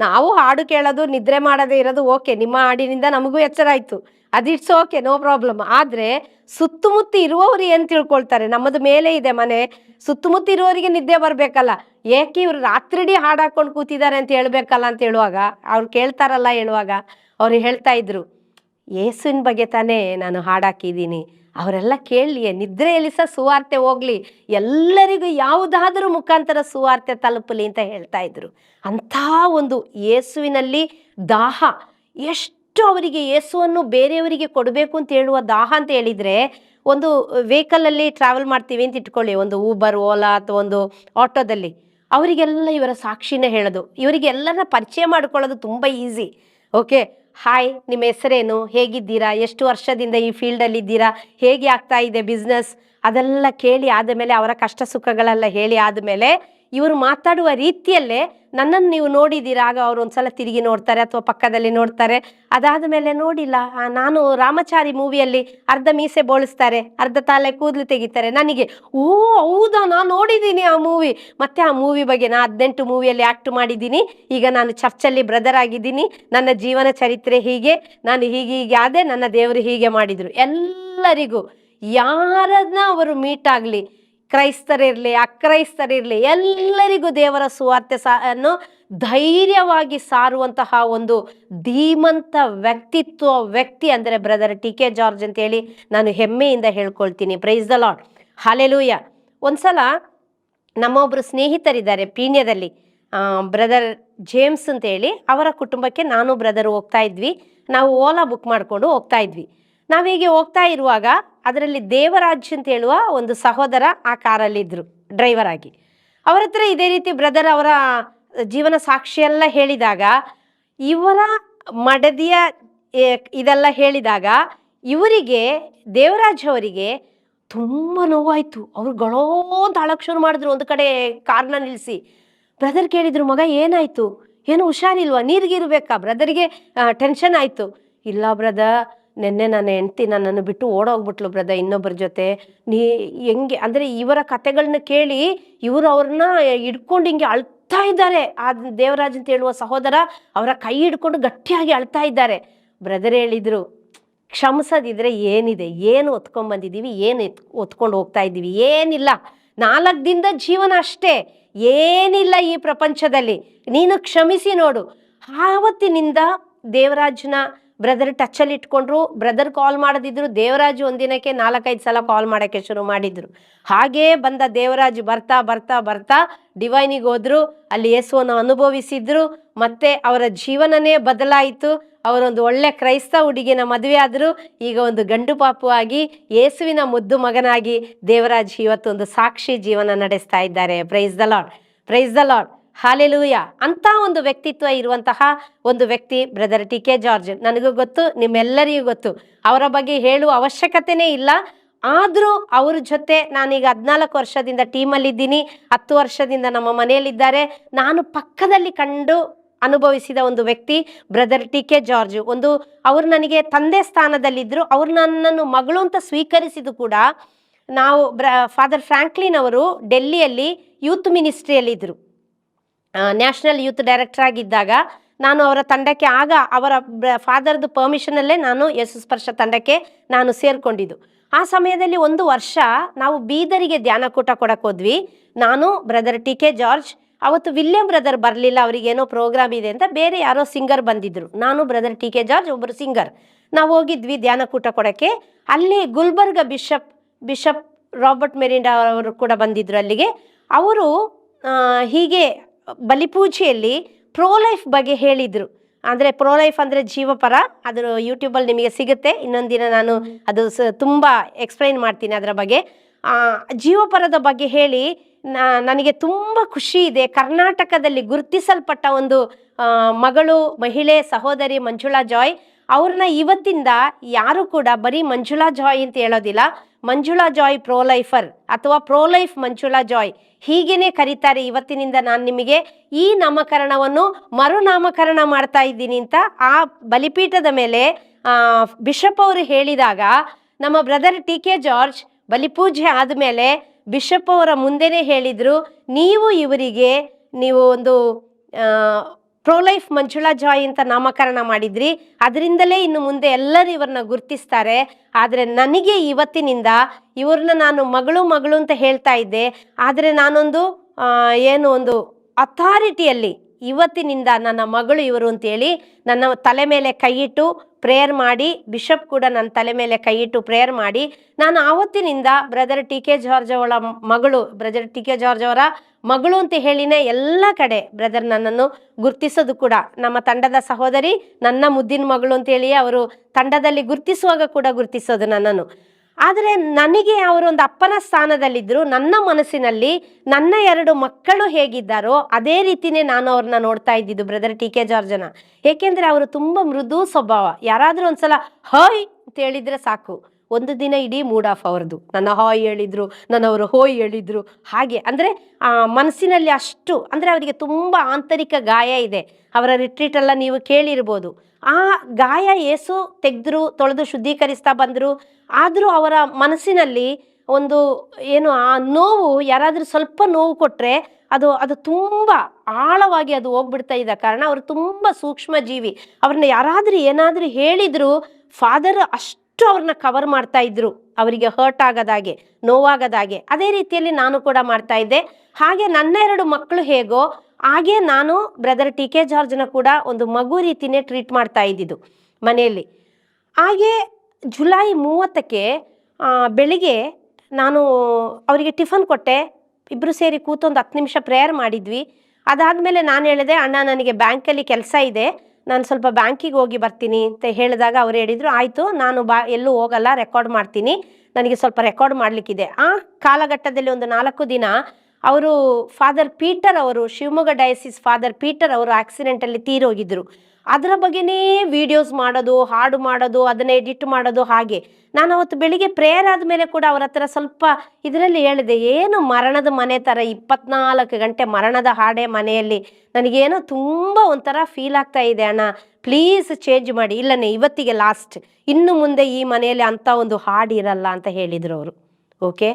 ನಾವು ಹಾಡು ಕೇಳೋದು ನಿದ್ರೆ ಮಾಡೋದೇ ಇರೋದು ಓಕೆ, ನಿಮ್ಮ ಹಾಡಿನಿಂದ ನಮಗೂ ಎಚ್ಚರ ಆಯಿತು, ಅದಿಟ್ಸ್ ಓಕೆ, ನೋ ಪ್ರಾಬ್ಲಮ್. ಆದರೆ ಸುತ್ತಮುತ್ತ ಇರುವವರು ಏನು ತಿಳ್ಕೊಳ್ತಾರೆ? ನಮ್ಮದು ಮೇಲೆ ಇದೆ ಮನೆ, ಸುತ್ತಮುತ್ತ ಇರುವವರಿಗೆ ನಿದ್ದೆ ಬರಬೇಕಲ್ಲ, ಏಕೆ ಇವರು ರಾತ್ರಿಡೀ ಹಾಡು ಹಾಕ್ಕೊಂಡು ಕೂತಿದ್ದಾರೆ ಅಂತ ಹೇಳ್ಬೇಕಲ್ಲ ಅಂತ ಹೇಳುವಾಗ, ಅವ್ರು ಕೇಳ್ತಾರಲ್ಲ ಹೇಳುವಾಗ ಅವ್ರು ಹೇಳ್ತಾ ಇದ್ರು, ಯೇಸುವಿನ ಬಗ್ಗೆ ತಾನೇ ನಾನು ಹಾಡಾಕಿದ್ದೀನಿ, ಅವರೆಲ್ಲ ಕೇಳಲಿ, ನಿದ್ರೆಯಲ್ಲಿ ಸಹ ಸುವಾರ್ತೆ ಹೋಗಲಿ, ಎಲ್ಲರಿಗೂ ಯಾವುದಾದರೂ ಮುಖಾಂತರ ಸುವಾರ್ತೆ ತಲುಪಲಿ ಅಂತ ಹೇಳ್ತಾ ಇದ್ರು. ಅಂಥ ಒಂದು ಯೇಸುವಿನಲ್ಲಿ ದಾಹ, ಎಷ್ಟು ಅವರಿಗೆ ಯೇಸುವನ್ನು ಬೇರೆಯವರಿಗೆ ಕೊಡಬೇಕು ಅಂತ ಹೇಳುವ ದಾಹ ಅಂತ ಹೇಳಿದರೆ, ಒಂದು ವೆಹಿಕಲಲ್ಲಿ ಟ್ರಾವೆಲ್ ಮಾಡ್ತೀವಿ ಅಂತ ಇಟ್ಕೊಳ್ಳಿ, ಒಂದು ಊಬರ್, ಓಲಾ ಅಥವಾ ಒಂದು ಆಟೋದಲ್ಲಿ, ಅವರಿಗೆಲ್ಲ ಇವರ ಸಾಕ್ಷಿನೇ ಹೇಳೋದು, ಇವರಿಗೆಲ್ಲರ ಪರಿಚಯ ಮಾಡ್ಕೊಳ್ಳೋದು ತುಂಬ ಈಸಿ. ಓಕೆ, ಹಾಯ್, ನಿಮ್ಮ ಹೆಸರೇನು, ಹೇಗಿದ್ದೀರಾ, ಎಷ್ಟು ವರ್ಷದಿಂದ ಈ ಫೀಲ್ಡಲ್ಲಿದ್ದೀರಾ, ಹೇಗೆ ಆಗ್ತಾ ಇದೆ ಬಿಸ್ನೆಸ್, ಅದೆಲ್ಲ ಕೇಳಿ ಆದಮೇಲೆ ಅವರ ಕಷ್ಟ ಸುಖಗಳೆಲ್ಲ ಹೇಳಿ ಆದಮೇಲೆ ಇವರು ಮಾತಾಡುವ ರೀತಿಯಲ್ಲೇ ನನ್ನನ್ನು ನೀವು ನೋಡಿದ್ದೀರಾ, ಆಗ ಅವರು ಒಂದ್ಸಲ ತಿರುಗಿ ನೋಡ್ತಾರೆ ಅಥವಾ ಪಕ್ಕದಲ್ಲಿ ನೋಡ್ತಾರೆ. ಅದಾದ ಮೇಲೆ ನೋಡಿಲ್ಲ, ನಾನು ರಾಮಚಾರಿ ಮೂವಿಯಲ್ಲಿ ಅರ್ಧ ಮೀಸೆ ಬೋಳಿಸ್ತಾರೆ, ಅರ್ಧ ತಲೆ ಕೂದಲು ತೆಗಿತಾರೆ, ನನಗೆ ಓ ಹೌದಾ ನಾನು ನೋಡಿದ್ದೀನಿ ಆ ಮೂವಿ, ಮತ್ತೆ ಆ ಮೂವಿ ಬಗ್ಗೆ ನಾನು 18 ಮೂವಿಯಲ್ಲಿ ಆ್ಯಕ್ಟ್ ಮಾಡಿದ್ದೀನಿ, ಈಗ ನಾನು ಚರ್ಚಲ್ಲಿ ಬ್ರದರ್ ಆಗಿದ್ದೀನಿ, ನನ್ನ ಜೀವನ ಚರಿತ್ರೆ ಹೀಗೆ, ನಾನು ಹೀಗೆ ಆದೆ, ನನ್ನ ದೇವರು ಹೀಗೆ ಮಾಡಿದರು. ಎಲ್ಲರಿಗೂ ಯಾರನ್ನ ಅವರು ಮೀಟ್ ಆಗಲಿ, ಕ್ರೈಸ್ತರಿರಲಿ ಅಕ್ರೈಸ್ತರಿರಲಿ, ಎಲ್ಲರಿಗೂ ದೇವರ ಸುವಾರ್ತೆ ಅನ್ನು ಧೈರ್ಯವಾಗಿ ಸಾರುವಂತಹ ಒಂದು ಧೀಮಂತ ವ್ಯಕ್ತಿ ಅಂದರೆ ಬ್ರದರ್ ಟಿ.ಕೆ. ಜಾರ್ಜ್ ಅಂತೇಳಿ ನಾನು ಹೆಮ್ಮೆಯಿಂದ ಹೇಳ್ಕೊಳ್ತೀನಿ. Praise the Lord, hallelujah. ಒಂದ್ಸಲ ನಮ್ಮೊಬ್ಬರು ಸ್ನೇಹಿತರಿದ್ದಾರೆ ಪೀಣ್ಯದಲ್ಲಿ, ಬ್ರದರ್ ಜೇಮ್ಸ್ ಅಂತೇಳಿ, ಅವರ ಕುಟುಂಬಕ್ಕೆ ನಾನು ಬ್ರದರ್ ಹೋಗ್ತಾ ಇದ್ವಿ. ನಾವು ಓಲಾ ಬುಕ್ ಮಾಡಿಕೊಂಡು ಹೋಗ್ತಾ ಇದ್ವಿ. ನಾವೀಗೆ ಹೋಗ್ತಾ ಇರುವಾಗ ಅದರಲ್ಲಿ ದೇವರಾಜ್ ಅಂತ ಹೇಳುವ ಒಂದು ಸಹೋದರ ಆ ಕಾರಲ್ಲಿದ್ದರು ಡ್ರೈವರ್ ಆಗಿ. ಅವರ ಹತ್ರ ಇದೇ ರೀತಿ ಬ್ರದರ್ ಅವರ ಜೀವನ ಸಾಕ್ಷಿಯೆಲ್ಲ ಹೇಳಿದಾಗ, ಇವರ ಮಡದಿಯ ಇದೆಲ್ಲ ಹೇಳಿದಾಗ ಇವರಿಗೆ, ದೇವರಾಜ್ ಅವರಿಗೆ ತುಂಬ ನೋವಾಯಿತು. ಅವರು ಗಳೋ ಅಂತ ಅಳಕ್ಕೆ ಶುರು ಮಾಡಿದ್ರು. ಒಂದು ಕಡೆ ಕಾರ್ನ ನಿಲ್ಲಿಸಿ ಬ್ರದರ್ ಕೇಳಿದರು, ಮಗ ಏನಾಯಿತು, ಏನು ಹುಷಾರಿಲ್ವಾ, ನೀರಿಗಿರ್ಬೇಕಾ? ಬ್ರದರಿಗೆ ಟೆನ್ಷನ್ ಆಯಿತು. ಇಲ್ಲ ಬ್ರದರ್, ನೆನ್ನೆ ನನ್ನ ಹೆಂಡ್ತಿ ನನ್ನನ್ನು ಬಿಟ್ಟು ಓಡೋಗ್ಬಿಟ್ಲು ಬ್ರದರ್ ಇನ್ನೊಬ್ಬರ ಜೊತೆ. ಹೆಂಗೆ ಅಂದರೆ ಇವರ ಕತೆಗಳನ್ನ ಕೇಳಿ ಇವರು ಅವ್ರನ್ನ ಹಿಡ್ಕೊಂಡು ಹಿಂಗೆ ಅಳ್ತಾ ಇದ್ದಾರೆ. ಆ ದೇವರಾಜ್ ಅಂತ ಹೇಳುವ ಸಹೋದರ ಅವರ ಕೈ ಹಿಡ್ಕೊಂಡು ಗಟ್ಟಿಯಾಗಿ ಅಳ್ತಾ ಇದ್ದಾರೆ. ಬ್ರದರ್ ಹೇಳಿದರು, ಕ್ಷಮಿಸದಿದ್ರೆ ಏನಿದೆ, ಏನು ಹೊತ್ಕೊಂಡ್ಬಂದಿದ್ದೀವಿ, ಏನು ಹೊತ್ಕೊಂಡು ಹೋಗ್ತಾ ಇದ್ದೀವಿ, ಏನಿಲ್ಲ, 4 ದಿನದ ಜೀವನ ಅಷ್ಟೇ, ಏನಿಲ್ಲ ಈ ಪ್ರಪಂಚದಲ್ಲಿ, ನೀನು ಕ್ಷಮಿಸಿ ನೋಡು. ಆವತ್ತಿನಿಂದ ದೇವರಾಜ್ನ ಬ್ರದರ್ ಟಚ್ಚಲ್ಲಿ ಇಟ್ಕೊಂಡ್ರು. ಬ್ರದರ್ ಕಾಲ್ ಮಾಡದಿದ್ರು, ದೇವರಾಜು ಒಂದಿನಕ್ಕೆ 4-5 ಸಲ ಕಾಲ್ ಮಾಡೋಕ್ಕೆ ಶುರು ಮಾಡಿದ್ರು. ಹಾಗೇ ಬಂದ ದೇವರಾಜು ಬರ್ತಾ ಬರ್ತಾ ಬರ್ತಾ ಡಿವೈನಿಗೆ ಹೋದ್ರು, ಅಲ್ಲಿ ಯೇಸುವನ್ನು ಅನುಭವಿಸಿದ್ರು, ಮತ್ತೆ ಅವರ ಜೀವನನೇ ಬದಲಾಯಿತು. ಅವರೊಂದು ಒಳ್ಳೆ ಕ್ರೈಸ್ತ ಹುಡುಗಿನ ಮದುವೆ ಆದರು. ಈಗ ಒಂದು ಗಂಡು ಪಾಪು ಆಗಿ ಯೇಸುವಿನ ಮುದ್ದು ಮಗನಾಗಿ ದೇವರಾಜ್ ಇವತ್ತೊಂದು ಸಾಕ್ಷಿ ಜೀವನ ನಡೆಸ್ತಾ ಇದ್ದಾರೆ. Price the lord, price the Lord, hallelujah. ಅಂತ ಒಂದು ವ್ಯಕ್ತಿತ್ವ ಇರುವಂತಹ ಒಂದು ವ್ಯಕ್ತಿ ಬ್ರದರ್ ಟಿ ಕೆ ಜಾರ್ಜ್. ನನಗೂ ಗೊತ್ತು, ನಿಮ್ಮೆಲ್ಲರಿಗೂ ಗೊತ್ತು, ಅವರ ಬಗ್ಗೆ ಹೇಳುವ ಅವಶ್ಯಕತೆನೇ ಇಲ್ಲ. ಆದರೂ ಅವ್ರ ಜೊತೆ ನಾನೀಗ 14 ವರ್ಷದಿಂದ ಟೀಮಲ್ಲಿದ್ದೀನಿ, 10 ವರ್ಷದಿಂದ ನಮ್ಮ ಮನೆಯಲ್ಲಿದ್ದಾರೆ. ನಾನು ಪಕ್ಕದಲ್ಲಿ ಕಂಡು ಅನುಭವಿಸಿದ ಒಂದು ವ್ಯಕ್ತಿ ಬ್ರದರ್ ಟಿ ಕೆ ಜಾರ್ಜ್. ಅವರು ನನಗೆ ತಂದೆ ಸ್ಥಾನದಲ್ಲಿದ್ದರು. ಅವ್ರು ನನ್ನನ್ನು ಮಗಳು ಅಂತ ಸ್ವೀಕರಿಸಿದ್ದು ಕೂಡ ನಾವು ಫಾದರ್ ಫ್ರಾಂಕ್ಲಿನ್ ಅವರು ಡೆಲ್ಲಿಯಲ್ಲಿ ಯೂತ್ ಮಿನಿಸ್ಟ್ರಿಯಲ್ಲಿದ್ದರು, ನ್ಯಾಷನಲ್ ಯೂತ್ ಡೈರೆಕ್ಟರ್ ಆಗಿದ್ದಾಗ ನಾನು ಅವರ ತಂಡಕ್ಕೆ, ಆಗ ಅವರ ಫಾದರ್ದು ಪರ್ಮಿಷನಲ್ಲೇ ನಾನು ಯೇಸು ಸ್ಪರ್ಶ ತಂಡಕ್ಕೆ ನಾನು ಸೇರಿಕೊಂಡಿದ್ದು. ಆ ಸಮಯದಲ್ಲಿ 1 ವರ್ಷ ನಾವು ಬೀದರಿಗೆ ಧ್ಯಾನಕೂಟ ಕೊಡಕ್ಕೆ ಹೋದ್ವಿ. ನಾನು ಬ್ರದರ್ ಟಿ ಕೆ ಜಾರ್ಜ್. ಅವತ್ತು ವಿಲಿಯಂ ಬ್ರದರ್ ಬರಲಿಲ್ಲ, ಅವರಿಗೇನೋ ಪ್ರೋಗ್ರಾಮ್ ಇದೆ ಅಂತ ಬೇರೆ ಯಾರೋ ಸಿಂಗರ್ ಬಂದಿದ್ರು. ನಾನು ಬ್ರದರ್ ಟಿ ಕೆ ಜಾರ್ಜ್, ಒಬ್ಬರು ಸಿಂಗರ್. ನಾವು ಹೋಗಿದ್ವಿ ಧ್ಯಾನಕೂಟ ಕೊಡೋಕ್ಕೆ. ಅಲ್ಲಿ ಗುಲ್ಬರ್ಗ ಬಿಷಪ್ ರಾಬರ್ಟ್ ಮೆರಿಂಡಾ ಅವರು ಕೂಡ ಬಂದಿದ್ರು ಅಲ್ಲಿಗೆ. ಅವರು ಹೀಗೆ ಬಲಿಪೂಜೆಯಲ್ಲಿ ಪ್ರೋಲೈಫ್ ಬಗ್ಗೆ ಹೇಳಿದರು. ಅಂದರೆ ಪ್ರೋಲೈಫ್ ಅಂದರೆ ಜೀವಪರ, ಅದರ ಯೂಟ್ಯೂಬಲ್ಲಿ ನಿಮಗೆ ಸಿಗುತ್ತೆ. ಇನ್ನೊಂದಿನ ನಾನು ಅದು ತುಂಬ ಎಕ್ಸ್ಪ್ಲೈನ್ ಮಾಡ್ತೀನಿ ಅದರ ಬಗ್ಗೆ. ಜೀವಪರದ ಬಗ್ಗೆ ಹೇಳಿ ನನಗೆ ತುಂಬ ಖುಷಿ ಇದೆ. ಕರ್ನಾಟಕದಲ್ಲಿ ಗುರುತಿಸಲ್ಪಟ್ಟ ಒಂದು ಮಗಳು, ಮಹಿಳೆ, ಸಹೋದರಿ ಮಂಜುಳಾ ಜಾಯ್. ಅವ್ರನ್ನ ಇವತ್ತಿಂದ ಯಾರು ಕೂಡ ಬರೀ ಮಂಜುಳಾ ಜಾಯ್ ಅಂತ ಹೇಳೋದಿಲ್ಲ, ಮಂಜುಳಾ ಜಾಯ್ ಪ್ರೋಲೈಫರ್ ಅಥವಾ ಪ್ರೋಲೈಫ್ ಮಂಜುಳಾ ಜಾಯ್ ಹೀಗೇನೆ ಕರೀತಾರೆ. ಇವತ್ತಿನಿಂದ ನಾನು ನಿಮಗೆ ಈ ನಾಮಕರಣವನ್ನು ಮರುನಾಮಕರಣ ಮಾಡ್ತಾ ಇದ್ದೀನಿ ಅಂತ ಆ ಬಲಿಪೀಠದ ಮೇಲೆ ಬಿಷಪ್ ಅವರು ಹೇಳಿದಾಗ, ನಮ್ಮ ಬ್ರದರ್ ಟಿ ಕೆ ಜಾರ್ಜ್ ಬಲಿಪೂಜೆ ಆದಮೇಲೆ ಬಿಷಪ್ ಅವರ ಮುಂದೆನೇ ಹೇಳಿದರು, ನೀವು ಒಂದು ಪ್ರೋಲೈಫ್ ಮಂಜುಳಾ ಜಾಯ್ ಅಂತ ನಾಮಕರಣ ಮಾಡಿದ್ರಿ, ಅದರಿಂದಲೇ ಇನ್ನು ಮುಂದೆ ಎಲ್ಲರೂ ಇವ್ರನ್ನ ಗುರ್ತಿಸ್ತಾರೆ. ಆದರೆ ನನಗೆ ಇವತ್ತಿನಿಂದ ಇವ್ರನ್ನ ನಾನು ಮಗಳು ಅಂತ ಹೇಳ್ತಾ ಇದ್ದೆ. ಆದರೆ ನಾನೊಂದು ಒಂದು ಅಥಾರಿಟಿಯಲ್ಲಿ ಇವತ್ತಿನಿಂದ ನನ್ನ ಮಗಳು ಇವರು ಅಂತೇಳಿ ನನ್ನ ತಲೆ ಮೇಲೆ ಕೈಯಿಟ್ಟು ಪ್ರೇಯರ್ ಮಾಡಿ, ಬಿಷಪ್ ಕೂಡ ನನ್ನ ತಲೆ ಮೇಲೆ ಕೈಯಿಟ್ಟು ಪ್ರೇಯರ್ ಮಾಡಿ, ನಾನು ಆವತ್ತಿನಿಂದ ಬ್ರದರ್ ಟಿ ಕೆ ಜಾರ್ಜ್ ಅವರ ಮಗಳು, ಬ್ರದರ್ ಟಿ ಕೆ ಜಾರ್ಜ್ ಅವರ ಮಗಳು ಅಂತ ಹೇಳಿನೇ ಎಲ್ಲ ಕಡೆ ಬ್ರದರ್ ನನ್ನನ್ನು ಗುರ್ತಿಸೋದು ಕೂಡ. ನಮ್ಮ ತಂಡದ ಸಹೋದರಿ ನನ್ನ ಮುದ್ದಿನ ಮಗಳು ಅಂತೇಳಿ ಅವರು ತಂಡದಲ್ಲಿ ಗುರ್ತಿಸುವಾಗ ಕೂಡ ಗುರ್ತಿಸೋದು ನನ್ನನ್ನು. ಆದರೆ ನನಗೆ ಅವರೊಂದು ಅಪ್ಪನ ಸ್ಥಾನದಲ್ಲಿದ್ದರು. ನನ್ನ ಮನಸ್ಸಿನಲ್ಲಿ ನನ್ನ 2 ಮಕ್ಕಳು ಹೇಗಿದ್ದಾರೋ ಅದೇ ರೀತಿಯೇ ನಾನು ಅವ್ರನ್ನ ನೋಡ್ತಾ ಇದ್ದಿದ್ದು ಬ್ರದರ್ ಟಿ ಕೆ ಜಾರ್ಜನ. ಏಕೆಂದರೆ ಅವರು ತುಂಬ ಮೃದು ಸ್ವಭಾವ. ಯಾರಾದರೂ ಒಂದ್ಸಲ ಹಾಯ್ ಅಂತ ಹೇಳಿದರೆ ಸಾಕು, ಒಂದು ದಿನ ಇಡೀ ಮೂಡ್ ಆಫ್ ಅವ್ರದ್ದು. ನನ್ನ ಹಾಯ್ ಹೇಳಿದ್ರು, ನನ್ನವರು ಹೋಯ್ ಹೇಳಿದ್ರು. ಹಾಗೆ ಅಂದರೆ ಮನಸ್ಸಿನಲ್ಲಿ ಅಷ್ಟು, ಅಂದರೆ ಅವರಿಗೆ ತುಂಬ ಆಂತರಿಕ ಗಾಯ ಇದೆ. ಅವರ ರಿಟ್ರೀಟೆಲ್ಲ ನೀವು ಕೇಳಿರ್ಬೋದು. ಆ ಗಾಯ ಯೇಸು ತೆಗೆದ್ರು, ತೊಳೆದು ಶುದ್ಧೀಕರಿಸ್ತಾ ಬಂದರು. ಆದರೂ ಅವರ ಮನಸ್ಸಿನಲ್ಲಿ ಒಂದು ಆ ನೋವು, ಯಾರಾದರೂ ಸ್ವಲ್ಪ ನೋವು ಕೊಟ್ಟರೆ ಅದು ತುಂಬ ಆಳವಾಗಿ ಅದು ಹೋಗ್ಬಿಡ್ತಾ ಇದ್ದ ಕಾರಣ ಅವರು ತುಂಬ ಸೂಕ್ಷ್ಮ ಜೀವಿ. ಅವ್ರನ್ನ ಯಾರಾದರೂ ಏನಾದರೂ ಹೇಳಿದ್ರು ಫಾದರ್ ಅಷ್ಟು ಅವ್ರನ್ನ ಕವರ್ ಮಾಡ್ತಾ ಇದ್ರು, ಅವರಿಗೆ ಹರ್ಟ್ ಆಗೋದಾಗೆ, ನೋವಾಗದಾಗೆ. ಅದೇ ರೀತಿಯಲ್ಲಿ ನಾನು ಕೂಡ ಮಾಡ್ತಾ ಇದ್ದೆ. ಹಾಗೆ ನನ್ನ 2 ಮಕ್ಕಳು ಹೇಗೋ ಹಾಗೆ ನಾನು ಬ್ರದರ್ ಟಿ ಕೆ ಜಾರ್ಜ್ನ ಕೂಡ ಒಂದು ಮಗು ರೀತಿಯೇ ಟ್ರೀಟ್ ಮಾಡ್ತಾ ಇದ್ದಿದ್ದು ಮನೆಯಲ್ಲಿ. ಹಾಗೆ ಜುಲೈ 30ಕ್ಕೆ ಬೆಳಿಗ್ಗೆ ನಾನು ಅವರಿಗೆ ಟಿಫನ್ ಕೊಟ್ಟೆ. ಇಬ್ಬರು ಸೇರಿ ಕೂತೊಂದು 10 ನಿಮಿಷ ಪ್ರೇಯರ್ ಮಾಡಿದ್ವಿ. ಅದಾದಮೇಲೆ ನಾನು ಹೇಳಿದೆ, ಅಣ್ಣ ನನಗೆ ಬ್ಯಾಂಕಲ್ಲಿ ಕೆಲಸ ಇದೆ, ನಾನು ಸ್ವಲ್ಪ ಬ್ಯಾಂಕಿಗೆ ಹೋಗಿ ಬರ್ತೀನಿ ಅಂತ ಹೇಳಿದಾಗ ಅವ್ರು ಹೇಳಿದರು, ಆಯಿತು ನಾನು ಎಲ್ಲೂ ಹೋಗಲ್ಲ, ರೆಕಾರ್ಡ್ ಮಾಡ್ತೀನಿ, ನನಗೆ ಸ್ವಲ್ಪ ರೆಕಾರ್ಡ್ ಮಾಡಲಿಕ್ಕಿದೆ. ಆ ಕಾಲಘಟ್ಟದಲ್ಲಿ ಒಂದು 4 ದಿನ ಅವರು ಫಾದರ್ ಪೀಟರ್ ಅವರು, ಶಿವಮೊಗ್ಗ ಡಯಸಿಸ್ ಫಾದರ್ ಪೀಟರ್ ಅವರು ಆಕ್ಸಿಡೆಂಟಲ್ಲಿ ತೀರೋಗಿದ್ದರು. ಅದರ ಬಗ್ಗೆನೇ ವಿಡಿಯೋಸ್ ಮಾಡೋದು, ಹಾಡು ಮಾಡೋದು, ಅದನ್ನು ಎಡಿಟ್ ಮಾಡೋದು. ಹಾಗೆ ನಾನು ಅವತ್ತು ಬೆಳಿಗ್ಗೆ ಪ್ರೇಯರ್ ಆದಮೇಲೆ ಕೂಡ ಅವ್ರ ಹತ್ರ ಸ್ವಲ್ಪ ಇದರಲ್ಲಿ ಹೇಳಿದೆ, ಏನು ಮರಣದ ಮನೆ ಥರ 24 ಗಂಟೆ ಮರಣದ ಹಾಡೇ ಮನೆಯಲ್ಲಿ, ನನಗೇನೋ ತುಂಬ ಒಂಥರ ಫೀಲ್ ಆಗ್ತಾ ಇದೆ ಅಣ್ಣ, ಪ್ಲೀಸ್ ಚೇಂಜ್ ಮಾಡಿ. ಇಲ್ಲನೇ ಇವತ್ತಿಗೆ ಲಾಸ್ಟ್, ಇನ್ನು ಮುಂದೆ ಈ ಮನೆಯಲ್ಲಿ ಅಂಥ ಒಂದು ಹಾಡು ಇರಲ್ಲ ಅಂತ ಹೇಳಿದರು ಅವರು. ಓಕೆ,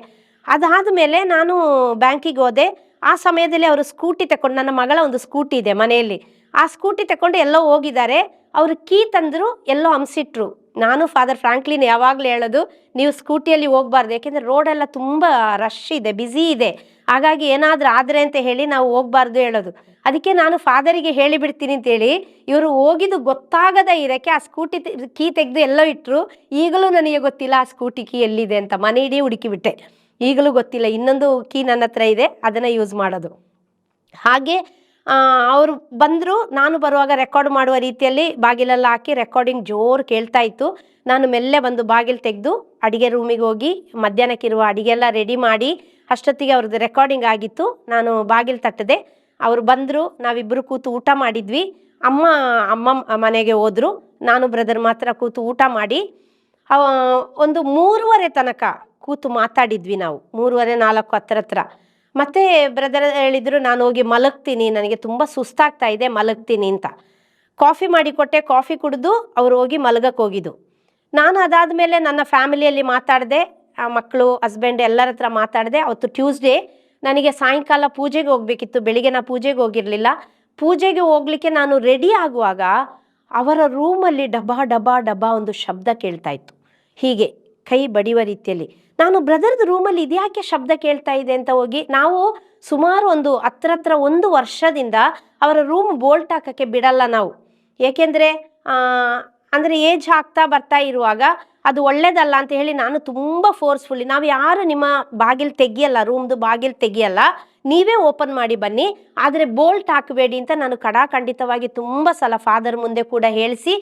ಅದಾದಮೇಲೆ ನಾನು ಬ್ಯಾಂಕಿಗೆ ಹೋದೆ. ಆ ಸಮಯದಲ್ಲಿ ಅವರು ಸ್ಕೂಟಿ ತಗೊಂಡು, ನನ್ನ ಮಗಳ ಒಂದು ಸ್ಕೂಟಿ ಇದೆ ಮನೆಯಲ್ಲಿ, ಆ ಸ್ಕೂಟಿ ತಗೊಂಡು ಎಲ್ಲೋ ಹೋಗಿದ್ದಾರೆ. ಅವರು ಕೀ ತಂದರು, ಎಲ್ಲೋ ಹಂಸಿಟ್ರು. ನಾನು ಫಾದರ್ ಫ್ರಾಂಕ್ಲಿನ್ ಯಾವಾಗಲೂ ಹೇಳೋದು, ನೀವು ಸ್ಕೂಟಿಯಲ್ಲಿ ಹೋಗಬಾರ್ದು, ಯಾಕೆಂದರೆ ರೋಡೆಲ್ಲ ತುಂಬ ರಶ್ ಇದೆ, ಬ್ಯುಸಿ ಇದೆ, ಹಾಗಾಗಿ ಏನಾದರೂ ಆದರೆ ಅಂತ ಹೇಳಿ ನಾವು ಹೋಗಬಾರ್ದು ಹೇಳೋದು. ಅದಕ್ಕೆ ನಾನು ಫಾದರಿಗೆ ಹೇಳಿಬಿಡ್ತೀನಿ ಅಂತೇಳಿ ಇವರು ಹೋಗಿದ್ದು ಗೊತ್ತಾಗದ ಇರೋಕ್ಕೆ ಆ ಸ್ಕೂಟಿ ಕೀ ತೆಗೆದು ಎಲ್ಲೋ ಇಟ್ಟರು. ಈಗಲೂ ನನಗೆ ಗೊತ್ತಿಲ್ಲ ಆ ಸ್ಕೂಟಿ ಕೀ ಎಲ್ಲಿದೆ ಅಂತ. ಮನೆ ಇಡೀ ಹುಡುಕಿಬಿಟ್ಟೆ, ಈಗಲೂ ಗೊತ್ತಿಲ್ಲ. ಇನ್ನೊಂದು ಕೀ ನನ್ನ ಹತ್ರ ಇದೆ, ಅದನ್ನು ಯೂಸ್ ಮಾಡೋದು. ಹಾಗೆ ಅವರು ಬಂದರು. ನಾನು ಬರುವಾಗ ರೆಕಾರ್ಡ್ ಮಾಡುವ ರೀತಿಯಲ್ಲಿ ಬಾಗಿಲೆಲ್ಲ ಹಾಕಿ ರೆಕಾರ್ಡಿಂಗ್ ಜೋರು ಕೇಳ್ತಾ ಇತ್ತು. ನಾನು ಮೆಲ್ಲೆ ಬಂದು ಬಾಗಿಲು ತೆಗೆದು ಅಡುಗೆ ರೂಮಿಗೆ ಹೋಗಿ ಮಧ್ಯಾಹ್ನಕ್ಕಿರುವ ಅಡುಗೆ ಎಲ್ಲ ರೆಡಿ ಮಾಡಿ ಅಷ್ಟೊತ್ತಿಗೆ ಅವ್ರದ್ದು ರೆಕಾರ್ಡಿಂಗ್ ಆಗಿತ್ತು. ನಾನು ಬಾಗಿಲು ತಟ್ಟದೆ, ಅವರು ಬಂದರು. ನಾವಿಬ್ಬರು ಕೂತು ಊಟ ಮಾಡಿದ್ವಿ. ಅಮ್ಮ ಮನೆಗೆ ಹೋದರು. ನಾನು ಬ್ರದರ್ ಮಾತ್ರ ಕೂತು ಊಟ ಮಾಡಿ ಒಂದು 3:30 ತನಕ ಕೂತು ಮಾತಾಡಿದ್ವಿ ನಾವು. 3:30-4 ಹತ್ರ. ಮತ್ತೆ ಬ್ರದರ್ ಹೇಳಿದರು, ನಾನು ಹೋಗಿ ಮಲಗ್ತೀನಿ, ನನಗೆ ತುಂಬ ಸುಸ್ತಾಗ್ತಾ ಇದೆ, ಮಲಗ್ತೀನಿ ಅಂತ. ಕಾಫಿ ಮಾಡಿಕೊಟ್ಟೆ. ಕಾಫಿ ಕುಡಿದು ಅವರು ಹೋಗಿ ಮಲಗಕ್ಕೆ ಹೋಗಿದ್ದು. ನಾನು ಅದಾದಮೇಲೆ ನನ್ನ ಫ್ಯಾಮಿಲಿಯಲ್ಲಿ ಮಾತಾಡಿದೆ, ಮಕ್ಕಳು, ಹಸ್ಬೆಂಡ್ ಎಲ್ಲರ ಹತ್ರ ಮಾತಾಡಿದೆ. ಅವತ್ತು ಟ್ಯೂಸ್ಡೇ, ನನಗೆ ಸಾಯಂಕಾಲ ಪೂಜೆಗೆ ಹೋಗಬೇಕಿತ್ತು. ಬೆಳಿಗ್ಗೆ ನಾನು ಪೂಜೆಗೆ ಹೋಗಿರಲಿಲ್ಲ. ಪೂಜೆಗೆ ಹೋಗಲಿಕ್ಕೆ ನಾನು ರೆಡಿ ಆಗುವಾಗ ಅವರ ರೂಮಲ್ಲಿ ಡಬಾ ಡಬಾ ಡಬಾ ಒಂದು ಶಬ್ದ ಕೇಳ್ತಾ ಇತ್ತು, ಹೀಗೆ ಕೈ ಬಡಿಯುವ ರೀತಿಯಲ್ಲಿ. ನಾನು ಬ್ರದರ್ದು ರೂಮಲ್ಲಿ ಇದ್ಯಾಕೆ ಶಬ್ದ ಕೇಳ್ತಾ ಇದೆ ಅಂತ ಹೋಗಿ, ನಾವು ಸುಮಾರು ಒಂದು ಹತ್ರ 1 ವರ್ಷದಿಂದ ಅವರ ರೂಮ್ ಬೋಲ್ಟ್ ಹಾಕೋಕ್ಕೆ ಬಿಡಲ್ಲ ನಾವು. ಏಕೆಂದರೆ ಅಂದರೆ ಏಜ್ ಆಗ್ತಾ ಬರ್ತಾ ಇರುವಾಗ ಅದು ಒಳ್ಳೇದಲ್ಲ ಅಂತ ಹೇಳಿ ನಾನು ತುಂಬ ಫೋರ್ಸ್ಫುಲ್ಲಿ, ನಾವು ಯಾರು ನಿಮ್ಮ ಬಾಗಿಲು ತೆಗಿಯಲ್ಲ, ರೂಮ್ದು ಬಾಗಿಲು ತೆಗಿಯಲ್ಲ, ನೀವೇ ಓಪನ್ ಮಾಡಿ ಬನ್ನಿ, ಆದರೆ ಬೋಲ್ಟ್ ಹಾಕಬೇಡಿ ಅಂತ ನಾನು ಖಂಡಿತವಾಗಿ ತುಂಬ ಸಲ ಫಾದರ್ ಮುಂದೆ ಕೂಡ ಹೇಳಿಸಿ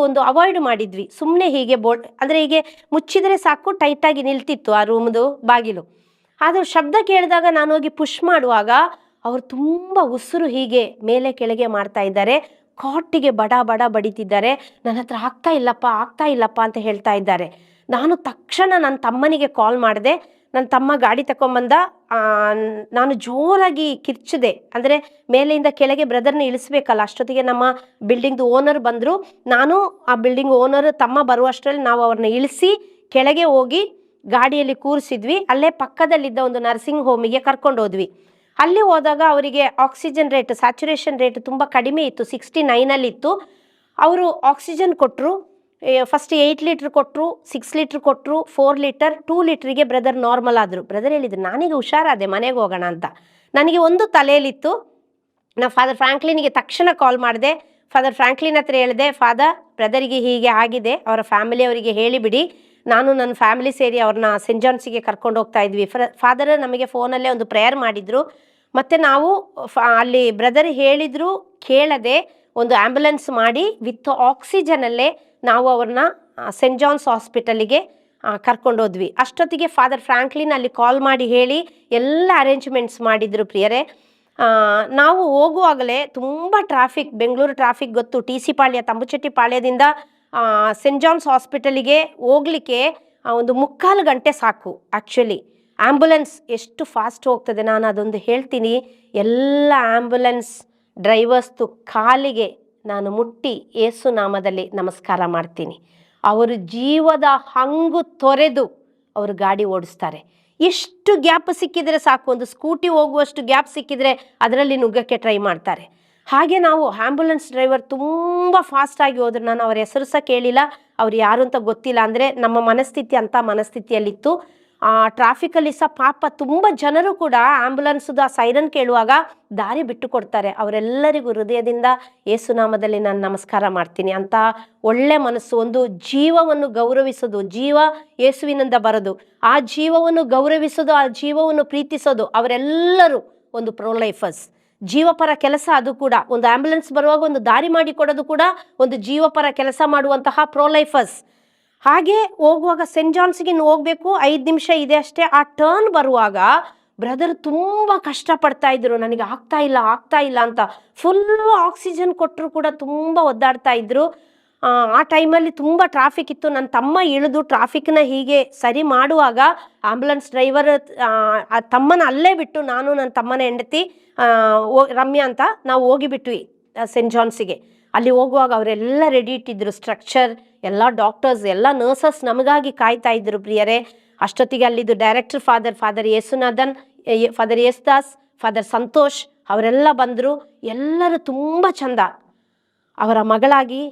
ಒಂದು ಅವಾಯ್ಡ್ ಮಾಡಿದ್ವಿ. ಸುಮ್ಮನೆ ಹೀಗೆ ಬೋಲ್ಟ್ ಅಂದರೆ ಹೀಗೆ ಮುಚ್ಚಿದರೆ ಸಾಕು, ಟೈಟಾಗಿ ನಿಲ್ತಿತ್ತು ಆ ರೂಮ್ದು ಬಾಗಿಲು. ಆದರೂ ಶಬ್ದ ಕೇಳಿದಾಗ ನಾನು ಹೋಗಿ ಪುಷ್ ಮಾಡುವಾಗ ಅವರು ತುಂಬ ಉಸಿರು ಹೀಗೆ ಮೇಲೆ ಕೆಳಗೆ ಮಾಡ್ತಾ ಇದ್ದಾರೆ. ಕಾಟಿಗೆ ಬಡ ಬಡ ಬಡಿತಿದ್ದಾರೆ. ನನ್ನ ಹತ್ರ ಆಗ್ತಾ ಇಲ್ಲಪ್ಪ ಅಂತ ಹೇಳ್ತಾ ಇದ್ದಾರೆ. ನಾನು ತಕ್ಷಣ ನನ್ನ ತಮ್ಮನಿಗೆ ಕಾಲ್ ಮಾಡಿದೆ. ನನ್ನ ತಮ್ಮ ಗಾಡಿ ತಗೊಂಬಂದ. ನಾನು ಜೋರಾಗಿ ಕಿರ್ಚಿದೆ, ಅಂದರೆ ಮೇಲೆಯಿಂದ ಕೆಳಗೆ ಬ್ರದರ್ನ ಇಳಿಸ್ಬೇಕಲ್ಲ. ಅಷ್ಟೊತ್ತಿಗೆ ನಮ್ಮ ಬಿಲ್ಡಿಂಗ್ದು ಓನರ್ ಬಂದರು. ನಾನು ಆ ಬಿಲ್ಡಿಂಗ್ ಓನರ್ ತಮ್ಮ ಬರುವಷ್ಟರಲ್ಲಿ ನಾವು ಅವ್ರನ್ನ ಇಳಿಸಿ ಕೆಳಗೆ ಹೋಗಿ ಗಾಡಿಯಲ್ಲಿ ಕೂರಿಸಿದ್ವಿ. ಅಲ್ಲೇ ಪಕ್ಕದಲ್ಲಿದ್ದ ಒಂದು ನರ್ಸಿಂಗ್ ಹೋಮಿಗೆ ಕರ್ಕೊಂಡು ಹೋದ್ವಿ. ಅಲ್ಲಿ ಹೋದಾಗ ಅವರಿಗೆ ಆಕ್ಸಿಜನ್ ರೇಟ್, ಸ್ಯಾಚುರೇಷನ್ ರೇಟ್ ತುಂಬ ಕಡಿಮೆ ಇತ್ತು, 69ಅಲ್ಲಿತ್ತು. ಅವರು ಆಕ್ಸಿಜನ್ ಕೊಟ್ಟರು. ಫಸ್ಟ್ 8 ಲೀಟ್ರ್ ಕೊಟ್ಟರು, 6 ಲೀಟ್ರ್ ಕೊಟ್ಟರು, 4 ಲೀಟರ್, 2 ಲೀಟ್ರಿಗೆ ಬ್ರದರ್ ನಾರ್ಮಲ್ ಆದರು. ಬ್ರದರ್ ಹೇಳಿದ್ರು, ನಾನೀಗ ಹುಷಾರಾದೆ, ಮನೆಗೆ ಹೋಗೋಣ ಅಂತ. ನನಗೆ ಒಂದು ತಲೆಯಲ್ಲಿತ್ತು. ನಾನು ಫಾದರ್ ಫ್ರಾಂಕ್ಲಿನ್ಗೆ ತಕ್ಷಣ ಕಾಲ್ ಮಾಡಿದೆ. ಫಾದರ್ ಫ್ರಾಂಕ್ಲಿನ್ ಹತ್ರ ಹೇಳಿದೆ, ಫಾದರ್ ಬ್ರದರಿಗೆ ಹೀಗೆ ಆಗಿದೆ, ಅವರ ಫ್ಯಾಮಿಲಿಯವರಿಗೆ ಹೇಳಿಬಿಡಿ, ನಾನು ನನ್ನ ಫ್ಯಾಮಿಲಿ ಸೇರಿ ಅವ್ರನ್ನ ಸೆಂಟ್ ಜಾನ್ಸಿಗೆ ಕರ್ಕೊಂಡು ಹೋಗ್ತಾ ಇದ್ವಿ. ಫಾದರ್ ನಮಗೆ ಫೋನಲ್ಲೇ ಒಂದು ಪ್ರೇಯರ್ ಮಾಡಿದರು. ಮತ್ತು ನಾವು ಅಲ್ಲಿ ಬ್ರದರ್ ಹೇಳಿದ್ರು ಕೇಳದೆ ಒಂದು ಆ್ಯಂಬುಲೆನ್ಸ್ ಮಾಡಿ ವಿತ್ ಆಕ್ಸಿಜನಲ್ಲೇ ನಾವು ಅವ್ರನ್ನ ಸೆಂಟ್ ಜಾನ್ಸ್ ಹಾಸ್ಪಿಟಲಿಗೆ ಕರ್ಕೊಂಡೋದ್ವಿ. ಅಷ್ಟೊತ್ತಿಗೆ ಫಾದರ್ ಫ್ರಾಂಕ್ಲಿನ್ ಅಲ್ಲಿ ಕಾಲ್ ಮಾಡಿ ಹೇಳಿ ಎಲ್ಲ ಅರೇಂಜ್ಮೆಂಟ್ಸ್ ಮಾಡಿದರು ಪ್ರಿಯರೇ. ನಾವು ಹೋಗುವಾಗಲೇ ತುಂಬ ಟ್ರಾಫಿಕ್, ಬೆಂಗಳೂರು ಟ್ರಾಫಿಕ್ ಗೊತ್ತು. TC ಪಾಳ್ಯ, ತಂಬುಚೆಟ್ಟಿ ಪಾಳ್ಯದಿಂದ ಸೆಂಟ್ ಜಾನ್ಸ್ ಹಾಸ್ಪಿಟಲಿಗೆ ಹೋಗಲಿಕ್ಕೆ ಒಂದು 3/4 ಗಂಟೆ ಸಾಕು. ಆ್ಯಕ್ಚುಲಿ ಆ್ಯಂಬುಲೆನ್ಸ್ ಎಷ್ಟು ಫಾಸ್ಟ್ ಹೋಗ್ತದೆ, ನಾನು ಅದೊಂದು ಹೇಳ್ತೀನಿ. ಎಲ್ಲ ಆ್ಯಂಬುಲೆನ್ಸ್ ಡ್ರೈವರ್ಸ್ದು ಕಾಲಿಗೆ ನಾನು ಮುಟ್ಟಿ ಯೇಸು ನಾಮದಲ್ಲಿ ನಮಸ್ಕಾರ ಮಾಡ್ತೀನಿ. ಅವರು ಜೀವದ ಹಂಗು ತೊರೆದು ಅವರು ಗಾಡಿ ಓಡಿಸ್ತಾರೆ. ಎಷ್ಟು ಗ್ಯಾಪ್ ಸಿಕ್ಕಿದರೆ ಸಾಕು, ಒಂದು ಸ್ಕೂಟಿ ಹೋಗುವಷ್ಟು ಗ್ಯಾಪ್ ಸಿಕ್ಕಿದರೆ ಅದರಲ್ಲಿ ನುಗ್ಗಕ್ಕೆ ಟ್ರೈ ಮಾಡ್ತಾರೆ. ಹಾಗೆ ನಾವು ಆ್ಯಂಬುಲೆನ್ಸ್ ಡ್ರೈವರ್ ತುಂಬ ಫಾಸ್ಟಾಗಿ ಹೋದ್ರು. ನಾನು ಅವ್ರ ಹೆಸರು ಸಹ ಕೇಳಿಲ್ಲ, ಅವ್ರು ಯಾರು ಅಂತ ಗೊತ್ತಿಲ್ಲ. ಅಂದರೆ ನಮ್ಮ ಮನಸ್ಥಿತಿ ಅಂಥ ಮನಸ್ಥಿತಿಯಲ್ಲಿತ್ತು. ಟ್ರಾಫಿಕಲ್ಲಿ ಸಹ ಪಾಪ ತುಂಬ ಜನರು ಕೂಡ ಆ್ಯಂಬುಲೆನ್ಸ್ದು ಆ ಸೈರನ್ ಕೇಳುವಾಗ ದಾರಿ ಬಿಟ್ಟು ಕೊಡ್ತಾರೆ. ಅವರೆಲ್ಲರಿಗೂ ಹೃದಯದಿಂದ ಯೇಸುನಾಮದಲ್ಲಿ ನಾನು ನಮಸ್ಕಾರ ಮಾಡ್ತೀನಿ. ಅಂಥ ಒಳ್ಳೆ ಮನಸ್ಸು, ಒಂದು ಜೀವವನ್ನು ಗೌರವಿಸೋದು, ಜೀವ ಯೇಸುವಿನಿಂದ ಬರೋದು, ಆ ಜೀವವನ್ನು ಗೌರವಿಸೋದು, ಆ ಜೀವವನ್ನು ಪ್ರೀತಿಸೋದು, ಅವರೆಲ್ಲರೂ ಒಂದು ಪ್ರೊಲೈಫರ್ಸ್. ಜೀವಪರ ಕೆಲಸ ಅದು ಕೂಡ. ಒಂದು ಆ್ಯಂಬುಲೆನ್ಸ್ ಬರುವಾಗ ಒಂದು ದಾರಿ ಮಾಡಿಕೊಡೋದು ಕೂಡ ಒಂದು ಜೀವಪರ ಕೆಲಸ ಮಾಡುವಂತಹ ಪ್ರೊಲೈಫರ್ಸ್. ಹಾಗೆ ಹೋಗುವಾಗ ಸೆಂಟ್ ಜಾನ್ಸ್ಗೆ ಹೋಗಬೇಕು, 5 ನಿಮಿಷ ಇದೆ ಅಷ್ಟೇ. ಆ ಟರ್ನ್ ಬರುವಾಗ ಬ್ರದರ್ ತುಂಬ ಕಷ್ಟಪಡ್ತಾ ಇದ್ರು, ನನಗೆ ಆಗ್ತಾ ಇಲ್ಲ ಅಂತ. ಫುಲ್ಲು ಆಕ್ಸಿಜನ್ ಕೊಟ್ಟರು ಕೂಡ ತುಂಬ ಒದ್ದಾಡ್ತಾ ಇದ್ರು. ಆ ಟೈಮಲ್ಲಿ ತುಂಬ ಟ್ರಾಫಿಕ್ ಇತ್ತು. ನನ್ನ ತಮ್ಮ ಇಳಿದು ಟ್ರಾಫಿಕ್ನ ಹೀಗೆ ಸರಿ ಮಾಡುವಾಗ ಆ್ಯಂಬುಲೆನ್ಸ್ ಡ್ರೈವರ್ ಆ ತಮ್ಮನ ಅಲ್ಲೇ ಬಿಟ್ಟು, ನಾನು ನನ್ನ ತಮ್ಮನ ಹೆಂಡತಿ ರಮ್ಯಾ ಅಂತ ನಾವು ಹೋಗಿಬಿಟ್ವಿ ಸೆಂಟ್ ಜಾನ್ಸಿಗೆ. ಅಲ್ಲಿ ಹೋಗುವಾಗ ಅವರೆಲ್ಲ ರೆಡಿ ಇಟ್ಟಿದ್ರು, ಸ್ಟ್ರಕ್ಚರ್, ಎಲ್ಲ ಡಾಕ್ಟರ್ಸ್, ಎಲ್ಲ ನರ್ಸಸ್ ನಮಗಾಗಿ ಕಾಯ್ತಾ ಇದ್ರು ಪ್ರಿಯರೇ. ಅಷ್ಟೊತ್ತಿಗೆ ಅಲ್ಲಿದ್ದು director father Yesunathan, father Yesudas, father Santosh ಅವರೆಲ್ಲ ಬಂದರು. ಎಲ್ಲರೂ ತುಂಬ ಚಂದ ಅವರ ಮಗಳಾಗಿ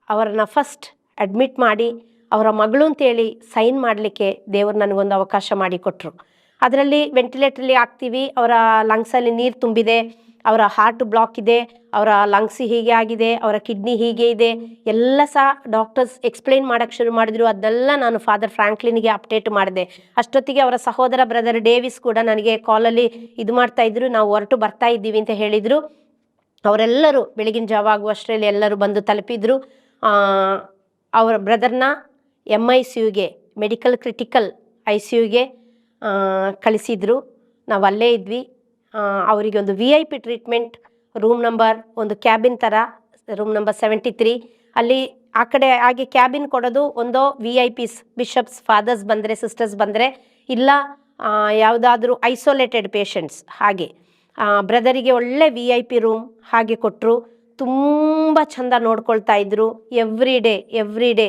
ಅವರನ್ನ ಫಸ್ಟ್ ಅಡ್ಮಿಟ್ ಮಾಡಿ ಅವರ ಮಗಳು ಅಂತೇಳಿ ಸೈನ್ ಮಾಡಲಿಕ್ಕೆ ದೇವರು ನನಗೊಂದು ಅವಕಾಶ ಮಾಡಿಕೊಟ್ರು. ಅದರಲ್ಲಿ ವೆಂಟಿಲೇಟ್ರಲ್ಲಿ ಹಾಕ್ತೀವಿ, ಅವರ ಲಂಗ್ಸಲ್ಲಿ ನೀರು ತುಂಬಿದೆ, ಅವರ ಹಾರ್ಟ್ ಬ್ಲಾಕ್ ಇದೆ, ಅವರ ಲಂಗ್ಸ್ ಹೀಗೆ ಆಗಿದೆ, ಅವರ ಕಿಡ್ನಿ ಹೀಗೆ ಇದೆ, ಎಲ್ಲ ಸಹ ಡಾಕ್ಟರ್ಸ್ ಎಕ್ಸ್ಪ್ಲೈನ್ ಮಾಡೋಕ್ಕೆ ಶುರು ಮಾಡಿದ್ರು. ಅದೆಲ್ಲ ನಾನು ಫಾದರ್ ಫ್ರಾಂಕ್ಲಿನ್ಗೆ ಅಪ್ಡೇಟ್ ಮಾಡಿದೆ. ಅಷ್ಟೊತ್ತಿಗೆ ಅವರ ಸಹೋದರ ಬ್ರದರ್ ಡೇವಿಸ್ ಕೂಡ ನನಗೆ ಕಾಲಲ್ಲಿ ಇದು ಮಾಡ್ತಾಯಿದ್ರು, ನಾವು ಹೊರಟು ಬರ್ತಾ ಇದ್ದೀವಿ ಅಂತ ಹೇಳಿದರು. ಅವರೆಲ್ಲರೂ ಬೆಳಗಿನ ಜಾವ ಆಗುವಷ್ಟರಲ್ಲಿ ಎಲ್ಲರೂ ಬಂದು ತಲುಪಿದ್ರು. ಅವರ ಬ್ರದರ್ನ MICUಗೆ, ಮೆಡಿಕಲ್ ಕ್ರಿಟಿಕಲ್ ICUಗೆ ಕಳಿಸಿದ್ರು. ನಾವು ಅಲ್ಲೇ ಇದ್ವಿ. ಅವರಿಗೆ ಒಂದು VIP ಟ್ರೀಟ್ಮೆಂಟ್, ರೂಮ್ ನಂಬರ್, ಒಂದು ಕ್ಯಾಬಿನ್ ಥರ, ರೂಮ್ ನಂಬರ್ 73, ಅಲ್ಲಿ ಆ ಕಡೆ ಹಾಗೆ ಕ್ಯಾಬಿನ್ ಕೊಡೋದು. ಒಂದೋ VIPs, ಬಿಷಪ್ಸ್, ಫಾದರ್ಸ್ ಬಂದರೆ, ಸಿಸ್ಟರ್ಸ್ ಬಂದರೆ, ಇಲ್ಲ ಯಾವುದಾದ್ರೂ ಐಸೋಲೇಟೆಡ್ ಪೇಷಂಟ್ಸ್ ಹಾಗೆ. ಬ್ರದರಿಗೆ ಒಳ್ಳೆ VIP ರೂಮ್ ಹಾಗೆ ಕೊಟ್ಟರು. ತುಂಬ ಚೆಂದ ನೋಡ್ಕೊಳ್ತಾ ಇದ್ರು. ಎವ್ರಿ ಡೇ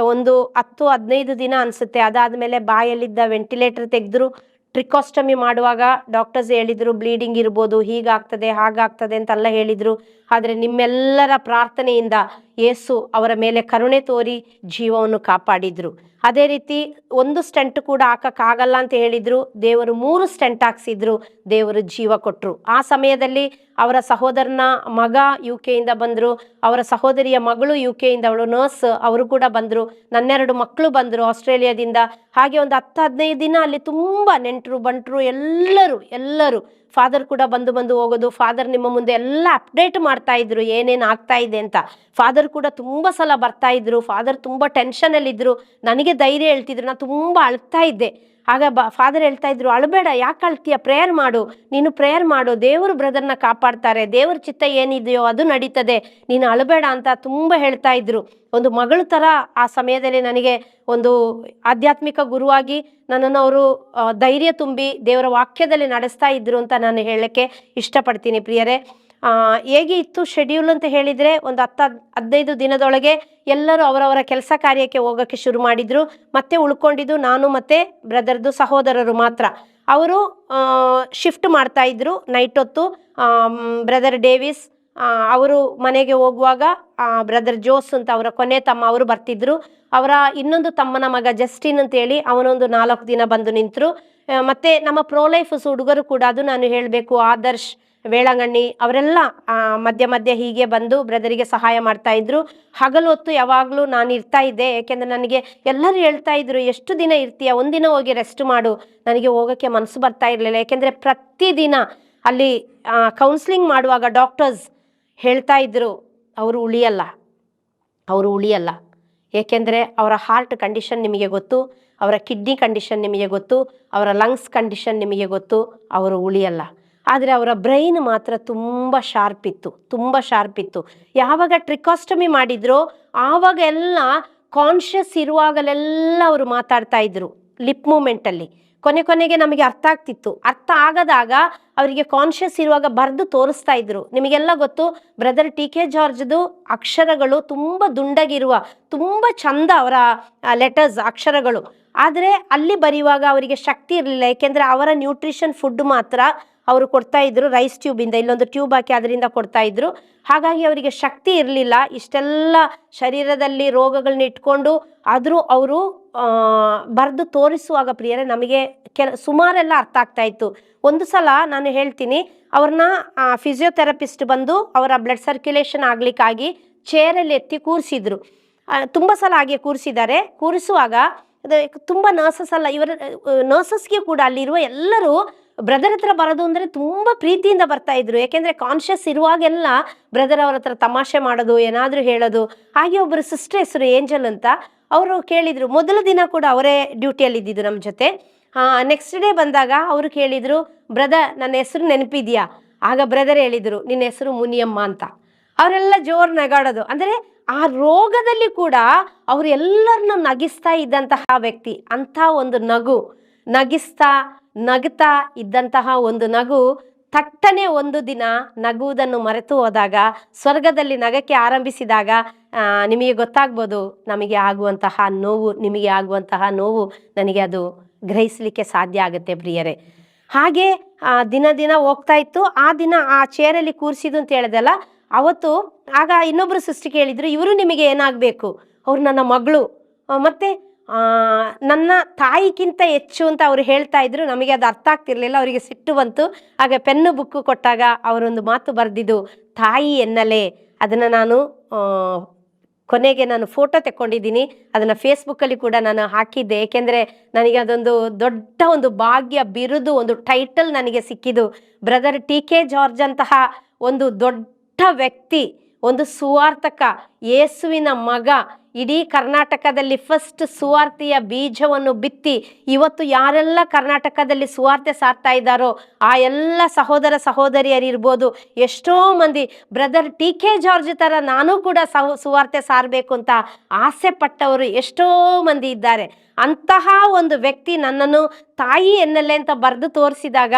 ಒಂದು 10-15 ದಿನ ಅನಿಸುತ್ತೆ. ಅದಾದಮೇಲೆ ಬಾಯಲ್ಲಿದ್ದ ವೆಂಟಿಲೇಟರ್ ತೆಗೆದ್ರು. ಟ್ರಿಕಾಸ್ಟಮಿ ಮಾಡುವಾಗ ಡಾಕ್ಟರ್ಸ್ ಹೇಳಿದರು ಬ್ಲೀಡಿಂಗ್ ಇರ್ಬೋದು, ಹೀಗಾಗ್ತದೆ ಹಾಗಾಗ್ತದೆ ಅಂತೆಲ್ಲ ಹೇಳಿದರು. ಆದರೆ ನಿಮ್ಮೆಲ್ಲರ ಪ್ರಾರ್ಥನೆಯಿಂದ ಯೇಸು ಅವರ ಮೇಲೆ ಕರುಣೆ ತೋರಿ ಜೀವವನ್ನು ಕಾಪಾಡಿದರು. ಅದೇ ರೀತಿ ಒಂದು ಸ್ಟೆಂಟ್ ಕೂಡ ಹಾಕೋಕ್ಕಾಗಲ್ಲ ಅಂತ ಹೇಳಿದರು. ದೇವರು 3 ಸ್ಟೆಂಟ್ ಹಾಕ್ಸಿದ್ರು, ದೇವರು ಜೀವ ಕೊಟ್ಟರು. ಆ ಸಮಯದಲ್ಲಿ ಅವರ ಸಹೋದರನ ಮಗ UK ಬಂದರು, ಅವರ ಸಹೋದರಿಯ ಮಗಳು UK ಅವಳು ನರ್ಸ್, ಅವರು ಕೂಡ ಬಂದರು. ನನ್ನೆರಡು ಮಕ್ಕಳು ಬಂದರು ಆಸ್ಟ್ರೇಲಿಯಾದಿಂದ. ಹಾಗೆ ಒಂದು 10-15 ದಿನ ಅಲ್ಲಿ ತುಂಬ ನೆಂಟರು ಬಂಟರು ಎಲ್ಲರೂ ಫಾದರ್ ಕೂಡ ಬಂದು ಹೋಗೋದು. ಫಾದರ್ ನಿಮ್ಮ ಮುಂದೆ ಎಲ್ಲ ಅಪ್ಡೇಟ್ ಮಾಡ್ತಾ ಇದ್ರು, ಏನೇನು ಆಗ್ತಾ ಇದೆ ಅಂತ. ಫಾದರ್ ಕೂಡ ತುಂಬ ಸಲ ಬರ್ತಾ ಇದ್ರು. ಫಾದರ್ ತುಂಬ ಟೆನ್ಷನಲ್ಲಿದ್ದರು. ನನಗೆ ಧೈರ್ಯ ಹೇಳ್ತಿದ್ರು, ನಾನು ತುಂಬ ಅಳ್ತಾ ಇದ್ದೆ. ಆಗ ಫಾದರ್ ಹೇಳ್ತಾ ಇದ್ರು, ಅಳಬೇಡ, ಯಾಕೆ ಅಳ್ತೀಯ, ಪ್ರೇಯರ್ ಮಾಡು, ನೀನು ಪ್ರೇಯರ್ ಮಾಡು, ದೇವರು ಬ್ರದರ್ನ ಕಾಪಾಡ್ತಾರೆ, ದೇವ್ರ ಚಿತ್ತ ಏನಿದೆಯೋ ಅದು ನಡೀತದೆ, ನೀನು ಅಳಬೇಡ ಅಂತ ತುಂಬ ಹೇಳ್ತಾ ಇದ್ರು. ಒಂದು ಮಗಳ ಥರ ಆ ಸಮಯದಲ್ಲಿ ನನಗೆ ಒಂದು ಆಧ್ಯಾತ್ಮಿಕ ಗುರುವಾಗಿ ನನ್ನನ್ನು ಅವರು ಧೈರ್ಯ ತುಂಬಿ ದೇವರ ವಾಕ್ಯದಲ್ಲಿ ನಡೆಸ್ತಾ ಇದ್ರು ಅಂತ ನಾನು ಹೇಳಕ್ಕೆ ಇಷ್ಟಪಡ್ತೀನಿ ಪ್ರಿಯರೇ. ಹೇಗೆ ಇತ್ತು ಶೆಡ್ಯೂಲ್ ಅಂತ ಹೇಳಿದರೆ, ಒಂದು 10-15 ದಿನದೊಳಗೆ ಎಲ್ಲರೂ ಅವರವರ ಕೆಲಸ ಕಾರ್ಯಕ್ಕೆ ಹೋಗೋಕ್ಕೆ ಶುರು ಮಾಡಿದರು. ಮತ್ತೆ ಉಳ್ಕೊಂಡಿದ್ದು ನಾನು ಮತ್ತು ಬ್ರದರ್ದು ಸಹೋದರರು ಮಾತ್ರ. ಅವರು ಶಿಫ್ಟ್ ಮಾಡ್ತಾಯಿದ್ರು ನೈಟ್ ಹೊತ್ತು. ಬ್ರದರ್ ಡೇವಿಸ್ ಅವರು ಮನೆಗೆ ಹೋಗುವಾಗ ಬ್ರದರ್ ಜೋಸ್ ಅಂತ ಅವರ ಕೊನೆ ತಮ್ಮ ಅವರು ಬರ್ತಿದ್ರು. ಅವರ ಇನ್ನೊಂದು ತಮ್ಮನ ಮಗ ಜಸ್ಟಿನ್ ಅಂತೇಳಿ ಅವನೊಂದು 4 ದಿನ ಬಂದು ನಿಂತರು. ಮತ್ತು ನಮ್ಮ ಪ್ರೋಲೈಫ್ಸ್ ಹುಡುಗರು ಕೂಡ, ಅದು ನಾನು ಹೇಳಬೇಕು, ಆದರ್ಶ್, ವೇಳಂಗಣ್ಣಿ ಅವರೆಲ್ಲ ಮಧ್ಯೆ ಹೀಗೆ ಬಂದು ಬ್ರದರಿಗೆ ಸಹಾಯ ಮಾಡ್ತಾಯಿದ್ರು. ಹಗಲು ಹೊತ್ತು ಯಾವಾಗಲೂ ನಾನು ಇರ್ತಾ ಇದ್ದೆ. ಏಕೆಂದರೆ ನನಗೆ ಎಲ್ಲರೂ ಹೇಳ್ತಾ ಇದ್ರು, ಎಷ್ಟು ದಿನ ಇರ್ತೀಯ, ಒಂದಿನ ಹೋಗಿ ರೆಸ್ಟ್ ಮಾಡು. ನನಗೆ ಹೋಗೋಕ್ಕೆ ಮನಸ್ಸು ಬರ್ತಾ ಇರಲಿಲ್ಲ. ಏಕೆಂದರೆ ಪ್ರತಿದಿನ ಅಲ್ಲಿ ಕೌನ್ಸ್ಲಿಂಗ್ ಮಾಡುವಾಗ ಡಾಕ್ಟರ್ಸ್ ಹೇಳ್ತಾ ಇದ್ರು, ಅವರು ಉಳಿಯಲ್ಲ. ಏಕೆಂದರೆ ಅವರ ಹಾರ್ಟ್ ಕಂಡೀಷನ್ ನಿಮಗೆ ಗೊತ್ತು, ಅವರ ಕಿಡ್ನಿ ಕಂಡೀಷನ್ ನಿಮಗೆ ಗೊತ್ತು, ಅವರ ಲಂಗ್ಸ್ ಕಂಡೀಷನ್ ನಿಮಗೆ ಗೊತ್ತು, ಅವರು ಉಳಿಯಲ್ಲ. ಆದರೆ ಅವರ ಬ್ರೈನ್ ಮಾತ್ರ ತುಂಬ ಶಾರ್ಪ್ ಇತ್ತು. ಯಾವಾಗ ಟ್ರಿಕಾಸ್ಟಮಿ ಮಾಡಿದ್ರೋ ಆವಾಗ ಎಲ್ಲ ಕಾನ್ಷಿಯಸ್ ಇರುವಾಗಲೆಲ್ಲ ಅವರು ಮಾತಾಡ್ತಾ ಇದ್ರು ಲಿಪ್ ಮೂಮೆಂಟಲ್ಲಿ. ಕೊನೆಗೆ ನಮಗೆ ಅರ್ಥ ಆಗ್ತಿತ್ತು. ಅರ್ಥ ಆಗದಾಗ ಅವರಿಗೆ ಕಾನ್ಷಿಯಸ್ ಇರುವಾಗ ಬರೆದು ತೋರಿಸ್ತಾ ಇದ್ರು. ನಿಮಗೆಲ್ಲ ಗೊತ್ತು, ಬ್ರದರ್ TK ಜಾರ್ಜ್ದು ಅಕ್ಷರಗಳು ತುಂಬ ದುಂಡಗಿರುವ, ತುಂಬ ಚಂದ ಅವರ ಲೆಟರ್ಸ್ ಅಕ್ಷರಗಳು. ಆದರೆ ಅಲ್ಲಿ ಬರೆಯುವಾಗ ಅವರಿಗೆ ಶಕ್ತಿ ಇರಲಿಲ್ಲ. ಏಕೆಂದರೆ ಅವರ ನ್ಯೂಟ್ರಿಷನ್ ಫುಡ್ ಮಾತ್ರ ಅವರು ಕೊಡ್ತಾ ಇದ್ರು, ರೈಸ್ ಟ್ಯೂಬಿಂದ, ಇಲ್ಲೊಂದು ಟ್ಯೂಬ್ ಹಾಕಿ ಅದರಿಂದ ಕೊಡ್ತಾ ಇದ್ರು. ಹಾಗಾಗಿ ಅವರಿಗೆ ಶಕ್ತಿ ಇರಲಿಲ್ಲ. ಇಷ್ಟೆಲ್ಲ ಶರೀರದಲ್ಲಿ ರೋಗಗಳನ್ನ ಇಟ್ಕೊಂಡು ಆದರೂ ಅವರು ಬರೆದು ತೋರಿಸುವಾಗ ಪ್ರಿಯರೇ ನಮಗೆ ಸುಮಾರೆಲ್ಲ ಅರ್ಥ ಆಗ್ತಾ ಇತ್ತು. ಒಂದು ಸಲ ನಾನು ಹೇಳ್ತೀನಿ, ಅವ್ರನ್ನ ಫಿಸಿಯೋಥೆರಪಿಸ್ಟ್ ಬಂದು ಅವರ ಬ್ಲಡ್ ಸರ್ಕ್ಯುಲೇಷನ್ ಆಗ್ಲಿಕ್ಕಾಗಿ ಚೇರಲ್ಲಿ ಎತ್ತಿ ಕೂರಿಸಿದ್ರು. ತುಂಬ ಸಲ ಹಾಗೆ ಕೂರಿಸಿದ್ದಾರೆ. ಕೂರಿಸುವಾಗ ತುಂಬ ನರ್ಸಸ್ ಅಲ್ಲ, ಇವರ ನರ್ಸಸ್ಗೆ ಕೂಡ ಅಲ್ಲಿರುವ ಎಲ್ಲರೂ ಬ್ರದರ್ ಹತ್ರ ಬರೋದು ಅಂದರೆ ತುಂಬ ಪ್ರೀತಿಯಿಂದ ಬರ್ತಾ ಇದ್ರು. ಯಾಕೆಂದರೆ ಕಾನ್ಷಿಯಸ್ ಇರುವಾಗೆಲ್ಲ ಬ್ರದರ್ ಅವ್ರ ಹತ್ರ ತಮಾಷೆ ಮಾಡೋದು, ಏನಾದರೂ ಹೇಳೋದು. ಹಾಗೆ ಒಬ್ಬರು ಸಿಸ್ಟರ್ ಹೆಸರು ಏಂಜಲ್ ಅಂತ, ಅವರು ಕೇಳಿದರು. ಮೊದಲ ದಿನ ಕೂಡ ಅವರೇ ಡ್ಯೂಟಿಯಲ್ಲಿ ಇದ್ದಿದ್ದು ನಮ್ಮ ಜೊತೆ. ನೆಕ್ಸ್ಟ್ ಡೇ ಬಂದಾಗ ಅವರು ಕೇಳಿದರು, ಬ್ರದರ್ ನನ್ನ ಹೆಸರು ನೆನಪಿದೆಯಾ? ಆಗ ಬ್ರದರ್ ಹೇಳಿದರು, ನಿನ್ನ ಹೆಸರು ಮುನಿಯಮ್ಮ ಅಂತ. ಅವರೆಲ್ಲ ಜೋರು ನಗಾಡೋದು. ಅಂದರೆ ಆ ರೋಗದಲ್ಲಿ ಕೂಡ ಅವರು ಎಲ್ಲರನ್ನ ನಗಿಸ್ತಾ ಇದ್ದಂತಹ ವ್ಯಕ್ತಿ. ಅಂಥ ಒಂದು ನಗ್ತಾ ಇದ್ದಂತಹ ಒಂದು ನಗು ತಟ್ಟನೆ ಒಂದು ದಿನ ನಗುವುದನ್ನು ಮರೆತು ಹೋದಾಗ, ಸ್ವರ್ಗದಲ್ಲಿ ನಗಕ್ಕೆ ಆರಂಭಿಸಿದಾಗ ನಿಮಗೆ ಗೊತ್ತಾಗ್ಬೋದು ನಿಮಗೆ ಆಗುವಂತಹ ನೋವು ನನಗೆ ಅದು ಗ್ರಹಿಸಲಿಕ್ಕೆ ಸಾಧ್ಯ ಆಗುತ್ತೆ ಪ್ರಿಯರೇ. ಹಾಗೆ ದಿನ ಹೋಗ್ತಾ ಇತ್ತು. ಆ ದಿನ ಆ ಚೇರಲ್ಲಿ ಕೂರಿಸಿದ್ದು ಅಂತ ಹೇಳಿದೆಲ್ಲ, ಅವತ್ತು ಆಗ ಇನ್ನೊಬ್ಬರು ಸಿಸ್ಟರ್ ಕೇಳಿದ್ರು, ಇವರು ನಿಮಗೆ ಏನಾಗಬೇಕು? ಅವ್ರು ನನ್ನ ಮಗಳು, ಮತ್ತು ನನ್ನ ತಾಯಿಗಿಂತ ಹೆಚ್ಚು ಅಂತ ಅವ್ರು ಹೇಳ್ತಾ ಇದ್ರು. ನಮಗೆ ಅದು ಅರ್ಥ ಆಗ್ತಿರ್ಲಿಲ್ಲ. ಅವರಿಗೆ ಸಿಟ್ಟು ಬಂತು. ಆಗ ಪೆನ್ನು ಬುಕ್ಕು ಕೊಟ್ಟಾಗ ಅವರೊಂದು ಮಾತು ಬರೆದಿದ್ದು, ತಾಯಿ ಎನ್ನಲೆ. ಅದನ್ನು ನಾನು ಕೊನೆಗೆ ನಾನು ಫೋಟೋ ತೆಕ್ಕೊಂಡಿದ್ದೀನಿ. ಅದನ್ನು ಫೇಸ್ಬುಕ್ಕಲ್ಲಿ ಕೂಡ ನಾನು ಹಾಕಿದ್ದೆ. ಏಕೆಂದರೆ ನನಗೆ ಅದೊಂದು ದೊಡ್ಡ ಒಂದು ಭಾಗ್ಯ, ಬಿರುದು, ಒಂದು ಟೈಟಲ್ ನನಗೆ ಸಿಕ್ಕಿದ್ದು. Brother TK. ಜಾರ್ಜ್ ಅಂತಹ ಒಂದು ದೊಡ್ಡ ವ್ಯಕ್ತಿ, ಒಂದು ಸುವಾರ್ತಕ, ಯೇಸುವಿನ ಮಗ, ಇಡೀ ಕರ್ನಾಟಕದಲ್ಲಿ ಫಸ್ಟ್ ಸುವಾರ್ತೆಯ ಬೀಜವನ್ನು ಬಿತ್ತಿ ಇವತ್ತು ಯಾರೆಲ್ಲ ಕರ್ನಾಟಕದಲ್ಲಿ ಸುವಾರ್ತೆ ಸಾರ್ತಾ ಇದ್ದಾರೋ ಆ ಎಲ್ಲ ಸಹೋದರ ಸಹೋದರಿಯರಿರ್ಬೋದು, ಎಷ್ಟೋ ಮಂದಿ ಬ್ರದರ್ ಟಿ.ಕೆ. ಜಾರ್ಜ್ ಥರ ನಾನು ಕೂಡ ಸುವಾರ್ತೆ ಸಾರಬೇಕು ಅಂತ ಆಸೆ ಪಟ್ಟವರು ಎಷ್ಟೋ ಮಂದಿ ಇದ್ದಾರೆ. ಅಂತಹ ಒಂದು ವ್ಯಕ್ತಿ ನನ್ನನ್ನು ತಾಯಿ ಎನ್ನಲೆ ಅಂತ ಬರೆದು ತೋರಿಸಿದಾಗ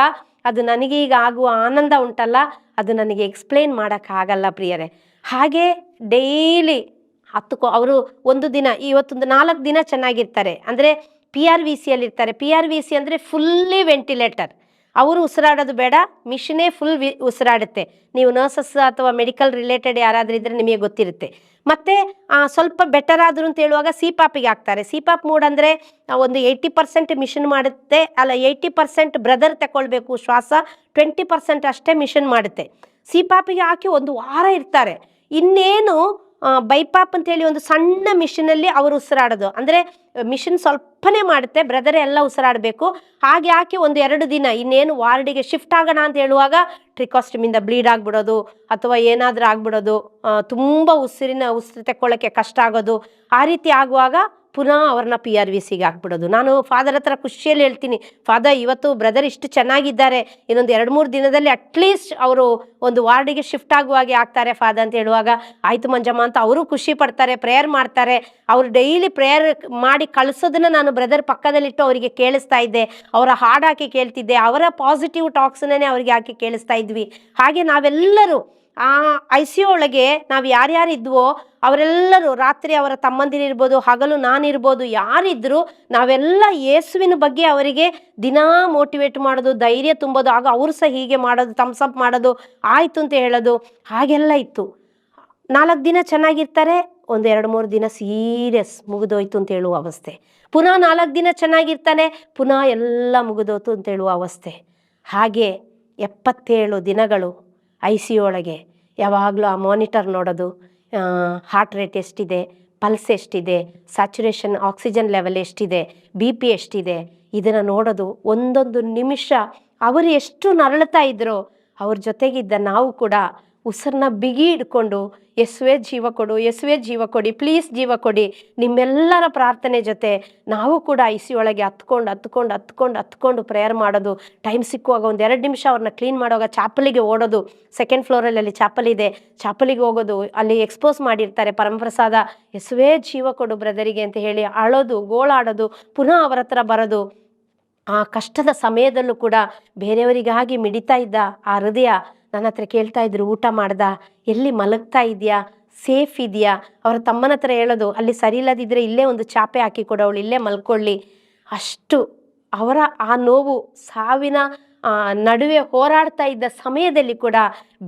ಅದು ನನಗೆ ಈಗ ಆಗುವ ಆನಂದ ಉಂಟಲ್ಲ, ಅದು ನನಗೆ ಎಕ್ಸ್ಪ್ಲೇನ್ ಮಾಡೋಕ್ಕಾಗಲ್ಲ ಪ್ರಿಯರೇ. ಹಾಗೆ ಡೈಲಿ ಅವರು ಒಂದು ದಿನ, ಇವತ್ತೊಂದು 4 ದಿನ ಚೆನ್ನಾಗಿರ್ತಾರೆ. ಅಂದರೆ PRVCಯಲ್ಲಿ ಇರ್ತಾರೆ. PRVC ಅಂದರೆ ಫುಲ್ಲಿ ವೆಂಟಿಲೇಟರ್. ಅವರು ಉಸಿರಾಡೋದು ಬೇಡ, ಮಿಷಿನೇ ಫುಲ್ ಉಸಿರಾಡುತ್ತೆ. ನೀವು ನರ್ಸಸ್ ಅಥವಾ ಮೆಡಿಕಲ್ ರಿಲೇಟೆಡ್ ಯಾರಾದರೂ ಇದ್ದರೆ ನಿಮಗೆ ಗೊತ್ತಿರುತ್ತೆ. ಮತ್ತು ಸ್ವಲ್ಪ ಬೆಟರ್ ಆದರು ಅಂತ ಹೇಳುವಾಗ CPAPಗೆ ಹಾಕ್ತಾರೆ. CPAP ಮೋಡ್ ಅಂದರೆ ಒಂದು 80% ಮಿಷನ್ ಮಾಡುತ್ತೆ, ಅಲ್ಲ 80% ಬ್ರದರ್ ತಗೊಳ್ಬೇಕು ಶ್ವಾಸ, 20% ಅಷ್ಟೇ ಮಿಷನ್ ಮಾಡುತ್ತೆ. CPAPಗೆ ಹಾಕಿ ಒಂದು ವಾರ ಇರ್ತಾರೆ. ಇನ್ನೇನು ಬೈಪಾಪ್ ಅಂತೇಳಿ ಒಂದು ಸಣ್ಣ ಮಿಷಿನಲ್ಲಿ ಅವರು ಉಸಿರಾಡೋದು. ಅಂದರೆ ಮಿಷಿನ್ ಸ್ವಲ್ಪನೇ ಮಾಡುತ್ತೆ, ಬ್ರದರೇ ಎಲ್ಲ ಉಸಿರಾಡಬೇಕು. ಹಾಗೆ ಹಾಕಿ ಒಂದು 2 ದಿನ ಇನ್ನೇನು ವಾರ್ಡಿಗೆ ಶಿಫ್ಟ್ ಆಗೋಣ ಅಂತ ಹೇಳುವಾಗ ಟ್ರಿಕಾಸ್ಟಮಿಂದ ಬ್ಲೀಡ್ ಆಗಿಬಿಡೋದು ಅಥವಾ ಏನಾದರೂ ಆಗಿಬಿಡೋದು, ತುಂಬ ಉಸಿರು ತೆಕ್ಕೊಳ್ಳೋಕ್ಕೆ ಕಷ್ಟ ಆಗೋದು. ಆ ರೀತಿ ಆಗುವಾಗ ಪುನಃ ಅವ್ರನ್ನ PRVCಗೆ ಹಾಕ್ಬಿಡೋದು. ನಾನು ಫಾದರ್ ಹತ್ರ ಖುಷಿಯಲ್ಲಿ ಹೇಳ್ತೀನಿ, ಫಾದರ್ ಇವತ್ತು ಬ್ರದರ್ ಇಷ್ಟು ಚೆನ್ನಾಗಿದ್ದಾರೆ, ಇನ್ನೊಂದು 2-3 ದಿನದಲ್ಲಿ ಅಟ್ಲೀಸ್ಟ್ ಅವರು ಒಂದು ವಾರ್ಡಿಗೆ ಶಿಫ್ಟ್ ಆಗುವಾಗೆ ಆಗ್ತಾರೆ ಫಾದರ್ ಅಂತ ಹೇಳುವಾಗ, ಆಯಿತು ಮಂಜಮ್ಮ ಅಂತ ಅವರು ಖುಷಿ ಪಡ್ತಾರೆ, ಪ್ರೇಯರ್ ಮಾಡ್ತಾರೆ. ಅವರು ಡೈಲಿ ಪ್ರೇಯರ್ ಮಾಡಿ ಕಳಿಸೋದನ್ನ ನಾನು ಬ್ರದರ್ ಪಕ್ಕದಲ್ಲಿಟ್ಟು ಅವರಿಗೆ ಕೇಳಿಸ್ತಾ ಇದ್ದೆ. ಅವರ ಹಾಡು ಹಾಕಿ ಕೇಳ್ತಿದ್ದೆ, ಅವರ ಪಾಸಿಟಿವ್ ಟಾಕ್ಸ್ನೇ ಅವರಿಗೆ ಹಾಕಿ ಕೇಳಿಸ್ತಾ ಇದ್ವಿ. ಹಾಗೆ ನಾವೆಲ್ಲರೂ ಆ ICU ಒಳಗೆ ನಾವು ಯಾರ್ಯಾರಿದ್ವೋ ಅವರೆಲ್ಲರೂ ರಾತ್ರಿ ಅವರ ತಮ್ಮಂದಿರಿರ್ಬೋದು, ಹಗಲು ನಾನಿರ್ಬೋದು, ಯಾರಿದ್ರು ನಾವೆಲ್ಲ ಯೇಸುವಿನ ಬಗ್ಗೆ ಅವರಿಗೆ ದಿನಾ ಮೋಟಿವೇಟ್ ಮಾಡೋದು, ಧೈರ್ಯ ತುಂಬೋದು. ಆಗ ಅವರು ಸಹ ಹೀಗೆ ಮಾಡೋದು, ಥಮ್ಸಪ್ ಮಾಡೋದು, ಆಯಿತು ಅಂತ ಹೇಳೋದು, ಹಾಗೆಲ್ಲ ಇತ್ತು. 4 ದಿನ ಚೆನ್ನಾಗಿರ್ತಾರೆ, ಒಂದು 2-3 ದಿನ ಸೀರಿಯಸ್, ಮುಗಿದೋಯ್ತು ಅಂತ ಹೇಳುವ ಅವಸ್ಥೆ. ಪುನಃ 4 ದಿನ ಚೆನ್ನಾಗಿರ್ತಾನೆ, ಪುನಃ ಎಲ್ಲ ಮುಗಿದೋಯ್ತು ಅಂತ ಹೇಳುವ ಅವಸ್ಥೆ. ಹಾಗೆ 77 ದಿನಗಳು ICU ಒಳಗೆ ಯಾವಾಗಲೂ ಆ ಮಾನಿಟರ್ ನೋಡೋದು, ಹಾರ್ಟ್ ರೇಟ್ ಎಷ್ಟಿದೆ, ಪಲ್ಸ್ ಎಷ್ಟಿದೆ, ಸ್ಯಾಚುರೇಷನ್ ಆಕ್ಸಿಜನ್ ಲೆವೆಲ್ ಎಷ್ಟಿದೆ, BP ಎಷ್ಟಿದೆ, ಇದನ್ನು ನೋಡೋದು. ಒಂದೊಂದು ನಿಮಿಷ ಅವರು ಎಷ್ಟು ನರಳುತ್ತಾ ಇದ್ರೋ ಅವ್ರ ಜೊತೆಗಿದ್ದ ನಾವು ಕೂಡ ಉಸಿರನ್ನ ಬಿಗಿ ಹಿಡ್ಕೊಂಡು ಯೇಸುವೇ ಜೀವ ಕೊಡು, ಯೇಸುವೇ ಜೀವ ಕೊಡಿ, ಪ್ಲೀಸ್ ಜೀವ ಕೊಡಿ, ನಿಮ್ಮೆಲ್ಲರ ಪ್ರಾರ್ಥನೆ ಜೊತೆ ನಾವು ಕೂಡ ICU ಒಳಗೆ ಹತ್ಕೊಂಡು ಪ್ರೇಯರ್ ಮಾಡೋದು. ಟೈಮ್ ಸಿಕ್ಕುವಾಗ ಒಂದು 2 ನಿಮಿಷ ಅವ್ರನ್ನ ಕ್ಲೀನ್ ಮಾಡುವಾಗ ಚಾಪಲಿಗೆ ಓಡೋದು. 2nd ಫ್ಲೋರಲ್ಲಿ ಚಾಪಲ್ ಇದೆ, ಚಾಪಲಿಗೆ ಹೋಗೋದು. ಅಲ್ಲಿ ಎಕ್ಸ್ಪೋಸ್ ಮಾಡಿರ್ತಾರೆ ಪರಮಪ್ರಸಾದ, ಯೇಸುವೇ ಜೀವ ಕೊಡು ಬ್ರದರಿಗೆ ಅಂತ ಹೇಳಿ ಅಳೋದು, ಗೋಳಾಡೋದು, ಪುನಃ ಅವರ ಹತ್ರ ಬರೋದು. ಆ ಕಷ್ಟದ ಸಮಯದಲ್ಲೂ ಕೂಡ ಬೇರೆಯವರಿಗಾಗಿ ಮಿಡಿತಾ ಇದ್ದ ಆ ಹೃದಯ ನನ್ನ ಹತ್ರ ಕೇಳ್ತಾ ಇದ್ರು, ಊಟ ಮಾಡ್ದ, ಎಲ್ಲಿ ಮಲಗ್ತಾ ಇದೆಯಾ, ಸೇಫ್ ಇದೆಯಾ? ಅವರ ತಮ್ಮನ ಹತ್ರ ಹೇಳೋದು, ಅಲ್ಲಿ ಸರಿ ಇಲ್ಲದಿದ್ದರೆ ಇಲ್ಲೇ ಒಂದು ಚಾಪೆ ಹಾಕಿ ಕೊಡೋಳು, ಇಲ್ಲೇ ಮಲ್ಕೊಳ್ಳಿ. ಅಷ್ಟು ಅವರ ಆ ನೋವು, ಸಾವಿನ ನಡುವೆ ಹೋರಾಡ್ತಾ ಇದ್ದ ಸಮಯದಲ್ಲಿ ಕೂಡ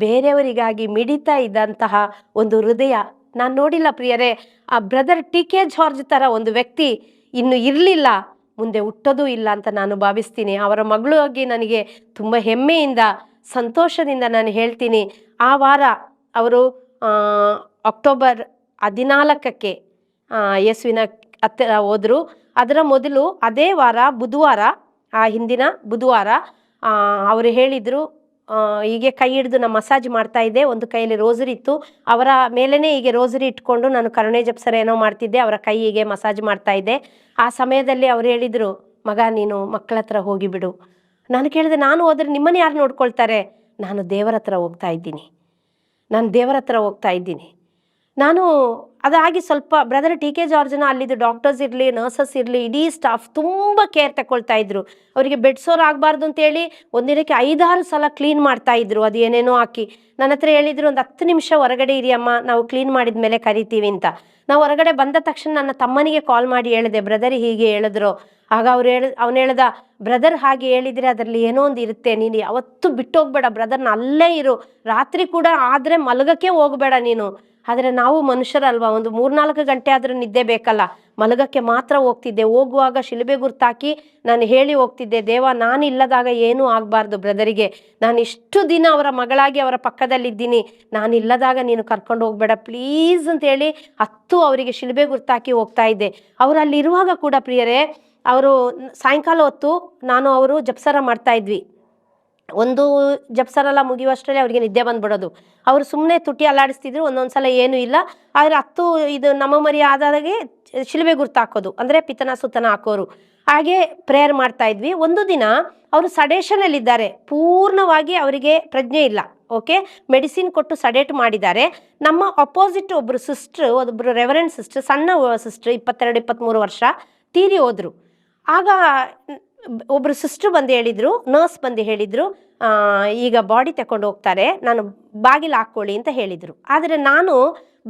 ಬೇರೆಯವರಿಗಾಗಿ ಮಿಡಿತಾ ಇದ್ದಂತಹ ಒಂದು ಹೃದಯ ನಾನು ನೋಡಿಲ್ಲ ಪ್ರಿಯರೇ. ಆ ಬ್ರದರ್ ಟಿ.ಕೆ. ಜಾರ್ಜ್ ಥರ ಒಂದು ವ್ಯಕ್ತಿ ಇನ್ನು ಇರಲಿಲ್ಲ, ಮುಂದೆ ಹುಟ್ಟೋದೂ ಇಲ್ಲ ಅಂತ ನಾನು ಭಾವಿಸ್ತೀನಿ. ಅವರ ಮಗಳಾಗಿ ನನಗೆ ತುಂಬ ಹೆಮ್ಮೆಯಿಂದ, ಸಂತೋಷದಿಂದ ನಾನು ಹೇಳ್ತೀನಿ. ಆ ವಾರ ಅವರು ಅಕ್ಟೋಬರ್ 14ಕ್ಕೆ ಯೇಸುವಿನ ಹತ್ತಿರ ಹೋದರು. ಅದರ ಮೊದಲು ಅದೇ ವಾರ ಬುಧವಾರ, ಆ ಹಿಂದಿನ ಬುಧವಾರ ಅವರು ಹೇಳಿದರು, ಹೀಗೆ ಕೈ ಹಿಡಿದು ನಾನು ಮಸಾಜ್ ಮಾಡ್ತಾ ಇದ್ದೆ, ಒಂದು ಕೈಯಲ್ಲಿ ರೋಸರಿ ಇತ್ತು, ಅವರ ಮೇಲೇ ಹೀಗೆ ರೋಸರಿ ಇಟ್ಕೊಂಡು ನಾನು ಕರುಣೆ ಜಪ್ಸರ ಏನೋ ಮಾಡ್ತಿದ್ದೆ, ಅವರ ಕೈ ಹೀಗೆ ಮಸಾಜ್ ಮಾಡ್ತಾ ಇದ್ದೆ. ಆ ಸಮಯದಲ್ಲಿ ಅವ್ರು ಹೇಳಿದರು, ಮಗ ನೀನು ಮಕ್ಕಳ ಹತ್ರ ಹೋಗಿಬಿಡು. ನಾನು ಕೇಳಿದೆ, ನಾನು ಹೋದರೆ ನಿಮ್ಮನ್ನು ಯಾರು ನೋಡ್ಕೊಳ್ತಾರೆ? ನಾನು ದೇವರ ಹತ್ರ ಹೋಗ್ತಾ ಇದ್ದೀನಿ. ನಾನು ಅದಾಗಿ ಸ್ವಲ್ಪ ಬ್ರದರ್ ಟಿ.ಕೆ. ಜಾರ್ಜನ ಅಲ್ಲಿದ್ದು ಡಾಕ್ಟರ್ಸ್ ಇರಲಿ, ನರ್ಸಸ್ ಇರಲಿ, ಇಡೀ ಸ್ಟಾಫ್ ತುಂಬ ಕೇರ್ ತಗೊಳ್ತಾ ಇದ್ರು. ಅವರಿಗೆ ಬೆಡ್ ಸೋರ್ ಆಗಬಾರ್ದು ಅಂತೇಳಿ ಒಂದಿನಕ್ಕೆ 5-6 ಸಲ ಕ್ಲೀನ್ ಮಾಡ್ತಾ ಇದ್ರು, ಅದು ಏನೇನೋ ಹಾಕಿ. ನನ್ನ ಹತ್ರ ಹೇಳಿದ್ರು, ಒಂದು 10 ನಿಮಿಷ ಹೊರಗಡೆ ಇರಿ ಅಮ್ಮ, ನಾವು ಕ್ಲೀನ್ ಮಾಡಿದ ಮೇಲೆ ಕರಿತೀವಿ ಅಂತ. ನಾವು ಹೊರಗಡೆ ಬಂದ ತಕ್ಷಣ ನನ್ನ ತಮ್ಮನಿಗೆ ಕಾಲ್ ಮಾಡಿ ಹೇಳಿದೆ, ಬ್ರದರ್ ಹೀಗೆ ಹೇಳಿದ್ರು. ಆಗ ಅವನು ಹೇಳ್ದ, ಬ್ರದರ್ ಹಾಗೆ ಹೇಳಿದರೆ ಅದರಲ್ಲಿ ಏನೋ ಒಂದು ಇರುತ್ತೆ, ನೀನು ಯಾವತ್ತೂ ಬಿಟ್ಟೋಗ್ಬೇಡ ಬ್ರದರ್ನ, ಅಲ್ಲೇ ಇರು, ರಾತ್ರಿ ಕೂಡ ಆದರೆ ಮಲಗಕ್ಕೆ ಹೋಗಬೇಡ ನೀನು. ಆದರೆ ನಾವು ಮನುಷ್ಯರಲ್ವಾ, ಒಂದು 3-4 ಗಂಟೆ ಆದರೂ ನಿದ್ದೆ ಬೇಕಲ್ಲ, ಮಲಗಕ್ಕೆ ಮಾತ್ರ ಹೋಗ್ತಿದ್ದೆ. ಹೋಗುವಾಗ ಶಿಲುಬೆ ಗುರ್ತಾಕಿ ನಾನು ಹೇಳಿ ಹೋಗ್ತಿದ್ದೆ, ದೇವ ನಾನು ಇಲ್ಲದಾಗ ಏನೂ ಆಗಬಾರ್ದು ಬ್ರದರಿಗೆ, ನಾನು ಇಷ್ಟು ದಿನ ಅವರ ಮಗಳಾಗಿ ಅವರ ಪಕ್ಕದಲ್ಲಿದ್ದೀನಿ, ನಾನು ಇಲ್ಲದಾಗ ನೀನು ಕರ್ಕೊಂಡು ಹೋಗ್ಬೇಡ ಪ್ಲೀಸ್ ಅಂತೇಳಿ ಅವರಿಗೆ ಶಿಲುಬೆ ಗುರ್ತಾಕಿ ಹೋಗ್ತಾ ಇದ್ದೆ. ಅವರು ಅಲ್ಲಿರುವಾಗ ಕೂಡ ಪ್ರಿಯರೇ, ಅವರು ಸಾಯಂಕಾಲ ಹೊತ್ತು ಅವರು ಜಪ್ಸರ ಮಾಡ್ತಾ ಇದ್ವಿ. ಒಂದು ಜಪ್ಸರೆಲ್ಲ ಮುಗಿಯುವಷ್ಟರಲ್ಲಿ ಅವ್ರಿಗೆ ನಿದ್ದೆ ಬಂದ್ಬಿಡೋದು. ಅವರು ಸುಮ್ಮನೆ ತುಟಿ ಅಲ್ಲಾಡಿಸ್ತಿದ್ರು, ಒಂದೊಂದ್ಸಲ ಏನೂ ಇಲ್ಲ. ಆದರೆ ಇದು ನಮ್ಮ ಮರಿ ಆದಾಗೆ ಶಿಲುಬೆ ಗುರ್ತು ಹಾಕೋದು, ಅಂದರೆ ಪಿತನ ಸುತನ ಹಾಕೋರು. ಹಾಗೆ ಪ್ರೇಯರ್ ಮಾಡ್ತಾ ಇದ್ವಿ. ಒಂದು ದಿನ ಅವರು ಸಡೇಷನಲ್ಲಿದ್ದಾರೆ, ಪೂರ್ಣವಾಗಿ ಅವರಿಗೆ ಪ್ರಜ್ಞೆ ಇಲ್ಲ. ಓಕೆ, ಮೆಡಿಸಿನ್ ಕೊಟ್ಟು ಸಡೇಟ್ ಮಾಡಿದ್ದಾರೆ. ನಮ್ಮ ಅಪೋಸಿಟ್ ಒಬ್ಬರು ಸಿಸ್ಟ್ರು, ಒಬ್ಬರು ರೆವರೆಂಡ್ ಸಿಸ್ಟರ್, ಸಣ್ಣ ಸಿಸ್ಟ್ರು, 22-23 ವರ್ಷ, ತೀರಿ ಹೋದರು. ಆಗ ಒಬ್ಬರು ಸಿಸ್ಟರ್ ಬಂದು ಹೇಳಿದರು, ನರ್ಸ್ ಬಂದು ಹೇಳಿದರು, ಈಗ ಬಾಡಿ ತಗೊಂಡು ಹೋಗ್ತಾರೆ, ನಾನು ಬಾಗಿಲು ಹಾಕ್ಕೊಳ್ಳಿ ಅಂತ ಹೇಳಿದರು. ಆದರೆ ನಾನು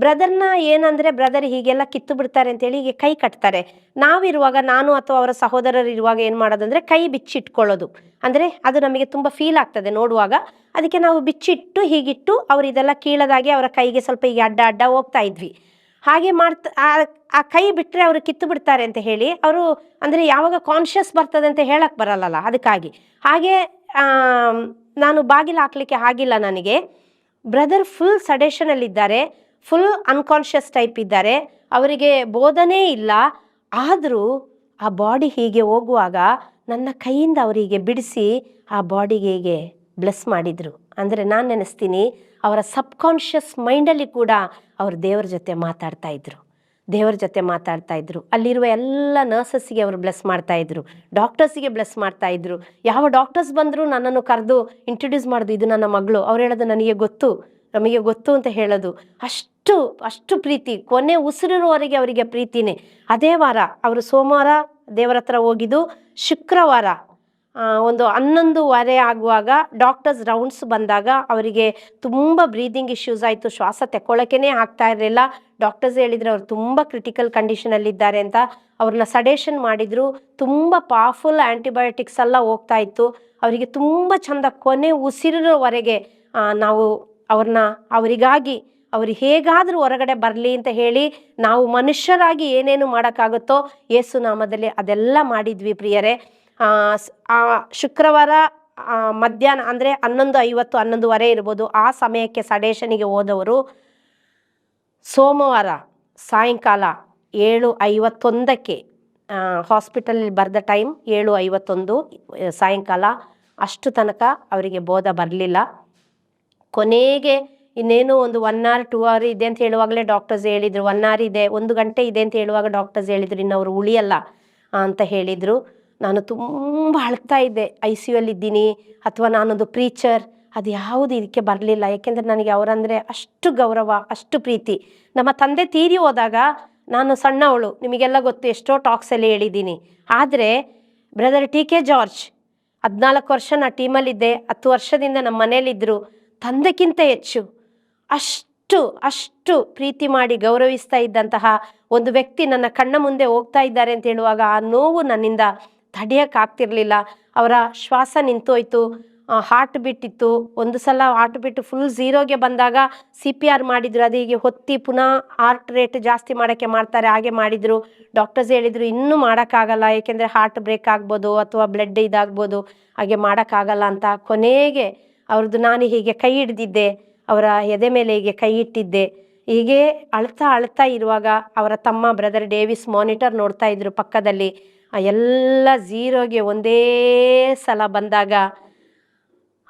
ಬ್ರದರ್ನ ಏನಂದರೆ, ಬ್ರದರ್ ಹೀಗೆಲ್ಲ ಕಿತ್ತು ಬಿಡ್ತಾರೆ ಅಂತೇಳಿ ಹೀಗೆ ಕೈ ಕಟ್ತಾರೆ. ನಾವಿರುವಾಗ, ನಾನು ಅಥವಾ ಅವರ ಸಹೋದರರು ಇರುವಾಗ ಏನು ಮಾಡೋದಂದರೆ ಕೈ ಬಿಚ್ಚಿಟ್ಕೊಳ್ಳೋದು, ಅಂದರೆ ಅದು ನಮಗೆ ತುಂಬ ಫೀಲ್ ಆಗ್ತದೆ ನೋಡುವಾಗ. ಅದಕ್ಕೆ ನಾವು ಬಿಚ್ಚಿಟ್ಟು ಹೀಗಿಟ್ಟು ಅವರು ಇದೆಲ್ಲ ಕೀಳದಾಗಿ ಅವರ ಕೈಗೆ ಸ್ವಲ್ಪ ಹೀಗೆ ಅಡ್ಡ ಅಡ್ಡ ಹೋಗ್ತಾ ಇದ್ವಿ. ಹಾಗೆ ಆ ಕೈ ಬಿಟ್ಟರೆ ಅವರು ಕಿತ್ತು ಬಿಡ್ತಾರೆ ಅಂತ ಹೇಳಿ, ಅವರು ಅಂದರೆ ಯಾವಾಗ ಕಾನ್ಷಿಯಸ್ ಬರ್ತದೆ ಅಂತ ಹೇಳಕ್ಕೆ ಬರಲ್ಲಲ್ಲ, ಅದಕ್ಕಾಗಿ ಹಾಗೆ ನಾನು ಬಾಗಿಲು ಹಾಕ್ಲಿಕ್ಕೆ ಆಗಿಲ್ಲ ನನಗೆ. ಬ್ರದರ್ ಫುಲ್ ಸಡೇಷನಲ್ಲಿದ್ದಾರೆ, ಫುಲ್ ಅನ್ಕಾನ್ಷಿಯಸ್ ಟೈಪ್ ಇದ್ದಾರೆ, ಅವರಿಗೆ ಬೋಧನೆ ಇಲ್ಲ. ಆದರೂ ಆ ಬಾಡಿ ಹೀಗೆ ಹೋಗುವಾಗ ನನ್ನ ಕೈಯಿಂದ ಅವರಿಗೆ ಬಿಡಿಸಿ ಆ ಬಾಡಿಗೆ ಹೀಗೆ ಬ್ಲೆಸ್ ಮಾಡಿದರು. ಅಂದರೆ ನಾನು ನೆನೆಸ್ತೀನಿ, ಅವರ ಸಬ್ಕಾನ್ಷಿಯಸ್ ಮೈಂಡಲ್ಲಿ ಕೂಡ ಅವರು ದೇವರ ಜೊತೆ ಮಾತಾಡ್ತಾ ಇದ್ರು. ಅಲ್ಲಿರುವ ಎಲ್ಲ ನರ್ಸಸ್ಸಿಗೆ ಅವರು ಬ್ಲೆಸ್ ಮಾಡ್ತಾಯಿದ್ರು, ಡಾಕ್ಟರ್ಸಿಗೆ ಬ್ಲೆಸ್ ಮಾಡ್ತಾಯಿದ್ರು. ಯಾವ ಡಾಕ್ಟರ್ಸ್ ಬಂದರೂ ನನ್ನನ್ನು ಕರೆದು ಇಂಟ್ರೊಡ್ಯೂಸ್ ಮಾಡೋದು, ಇದು ನನ್ನ ಮಗಳು, ಅವ್ರು ಹೇಳೋದು ನಮಗೆ ಗೊತ್ತು ಅಂತ ಹೇಳೋದು. ಅಷ್ಟು ಪ್ರೀತಿ, ಕೊನೆ ಉಸಿರಿರುವವರೆಗೆ ಅವರಿಗೆ ಪ್ರೀತಿನೇ. ಅದೇ ವಾರ ಅವರು ಸೋಮವಾರ ದೇವರ ಹತ್ರ ಹೋಗಿದ್ದು, ಶುಕ್ರವಾರ ಒಂದು 11:15 ಆಗುವಾಗ ಡಾಕ್ಟರ್ಸ್ ರೌಂಡ್ಸ್ ಬಂದಾಗ ಅವರಿಗೆ ತುಂಬ ಬ್ರೀದಿಂಗ್ ಇಶ್ಯೂಸ್ ಆಯಿತು, ಶ್ವಾಸ ತಗೊಳ್ಳೋಕ್ಕೇ ಆಗ್ತಾ ಇರಲಿಲ್ಲ. ಡಾಕ್ಟರ್ಸ್ ಹೇಳಿದ್ರು ಅವ್ರು ತುಂಬ ಕ್ರಿಟಿಕಲ್ ಕಂಡೀಷನಲ್ಲಿದ್ದಾರೆ ಅಂತ. ಅವ್ರನ್ನ ಸಡೇಷನ್ ಮಾಡಿದರು. ತುಂಬ ಪವರ್ಫುಲ್ ಆ್ಯಂಟಿಬಯೋಟಿಕ್ಸ್ ಎಲ್ಲ ಹೋಗ್ತಾ ಇತ್ತು. ಅವರಿಗೆ ತುಂಬ ಚಂದ ಕೊನೆ ಉಸಿರಿರೋವರೆಗೆ ನಾವು ಅವರಿಗಾಗಿ ಅವರು ಹೇಗಾದರೂ ಹೊರಗಡೆ ಬರಲಿ ಅಂತ ಹೇಳಿ ನಾವು ಮನುಷ್ಯರಾಗಿ ಏನೇನು ಮಾಡೋಕ್ಕಾಗುತ್ತೋ ಯೇಸು ನಾಮದಲ್ಲಿ ಅದೆಲ್ಲ ಮಾಡಿದ್ವಿ ಪ್ರಿಯರೇ. ಶುಕ್ರವಾರ ಮಧ್ಯಾಹ್ನ ಅಂದರೆ 11:50, 11:15 ಇರ್ಬೋದು, ಆ ಸಮಯಕ್ಕೆ ಸಡೇಷನಿಗೆ ಹೋದವರು ಸೋಮವಾರ ಸಾಯಂಕಾಲ 7:51ಕ್ಕೆ ಹಾಸ್ಪಿಟಲಲ್ಲಿ ಬರೆದ ಟೈಮ್ 7:51 ಸಾಯಂಕಾಲ. ಅಷ್ಟು ತನಕ ಅವರಿಗೆ ಬೋಧ ಬರಲಿಲ್ಲ. ಕೊನೆಗೆ ಇನ್ನೇನು ಒಂದು 1 hour 2 hour ಇದೆ ಅಂತ ಹೇಳುವಾಗಲೇ ಡಾಕ್ಟರ್ಸ್ ಹೇಳಿದರು, 1 hour ಇದೆ, 1 ಗಂಟೆ ಇದೆ ಅಂತ ಹೇಳುವಾಗ ಡಾಕ್ಟರ್ಸ್ ಹೇಳಿದರು ಇನ್ನು ಅವರು ಉಳಿಯಲ್ಲ ಅಂತ ಹೇಳಿದರು. ನಾನು ತುಂಬ ಅಳ್ತಾ ಇದ್ದೆ, ICUಯಲ್ಲಿದ್ದೀನಿ ಅಥವಾ ನಾನೊಂದು ಪ್ರೀಚರ್, ಅದು ಯಾವುದು ಇದಕ್ಕೆ ಬರಲಿಲ್ಲ. ಯಾಕೆಂದರೆ ನನಗೆ ಅವರಂದರೆ ಅಷ್ಟು ಗೌರವ, ಅಷ್ಟು ಪ್ರೀತಿ. ನಮ್ಮ ತಂದೆ ತೀರಿ ಹೋದಾಗ ನಾನು ಸಣ್ಣವಳು, ನಿಮಗೆಲ್ಲ ಗೊತ್ತು, ಎಷ್ಟೋ ಟಾಕ್ಸಲ್ಲಿ ಹೇಳಿದ್ದೀನಿ. ಆದರೆ ಬ್ರದರ್ TK ಜಾರ್ಜ್ 14 ವರ್ಷ ನಾ ಟೀಮಲ್ಲಿದ್ದೆ, 10 ವರ್ಷದಿಂದ ನಮ್ಮ ಮನೇಲಿದ್ದರು. ತಂದೆಕ್ಕಿಂತ ಹೆಚ್ಚು ಅಷ್ಟು ಪ್ರೀತಿ ಮಾಡಿ ಗೌರವಿಸ್ತಾ ಇದ್ದಂತಹ ಒಂದು ವ್ಯಕ್ತಿ ನನ್ನ ಕಣ್ಣ ಮುಂದೆ ಹೋಗ್ತಾ ಇದ್ದಾರೆ ಅಂತ ಹೇಳುವಾಗ ಆ ನೋವು ನನ್ನಿಂದ ತಡೆಯೋಕ್ಕಾಗ್ತಿರ್ಲಿಲ್ಲ. ಅವರ ಶ್ವಾಸ ನಿಂತೋಯ್ತು, ಹಾರ್ಟ್ ಬಿಟ್ಟಿತ್ತು. ಒಂದು ಸಲ ಹಾರ್ಟ್ ಬಿಟ್ಟು ಫುಲ್ ಝೀರೋಗೆ ಬಂದಾಗ CPR ಮಾಡಿದ್ರು. ಅದು ಹೀಗೆ ಹೊತ್ತಿ ಪುನಃ ಹಾರ್ಟ್ ರೇಟ್ ಜಾಸ್ತಿ ಮಾಡೋಕ್ಕೆ ಮಾಡ್ತಾರೆ, ಹಾಗೆ ಮಾಡಿದರು. ಡಾಕ್ಟರ್ಸ್ ಹೇಳಿದರು ಇನ್ನೂ ಮಾಡೋಕ್ಕಾಗಲ್ಲ, ಏಕೆಂದರೆ ಹಾರ್ಟ್ ಬ್ರೇಕ್ ಆಗ್ಬೋದು ಅಥವಾ ಬ್ಲಡ್ ಇದಾಗ್ಬೋದು, ಹಾಗೆ ಮಾಡೋಕ್ಕಾಗಲ್ಲ ಅಂತ. ಕೊನೆಗೆ ಅವ್ರದ್ದು ನಾನು ಹೀಗೆ ಕೈ ಹಿಡ್ದಿದ್ದೆ, ಅವರ ಎದೆ ಮೇಲೆ ಹೀಗೆ ಕೈ ಇಟ್ಟಿದ್ದೆ. ಹೀಗೆ ಅಳ್ತಾ ಇರುವಾಗ ಅವರ ತಮ್ಮ ಬ್ರದರ್ ಡೇವಿಸ್ ಮಾನಿಟರ್ ನೋಡ್ತಾ ಇದ್ರು ಪಕ್ಕದಲ್ಲಿ. ಎಲ್ಲ ಝೀರೋಗೆ ಒಂದೇ ಸಲ ಬಂದಾಗ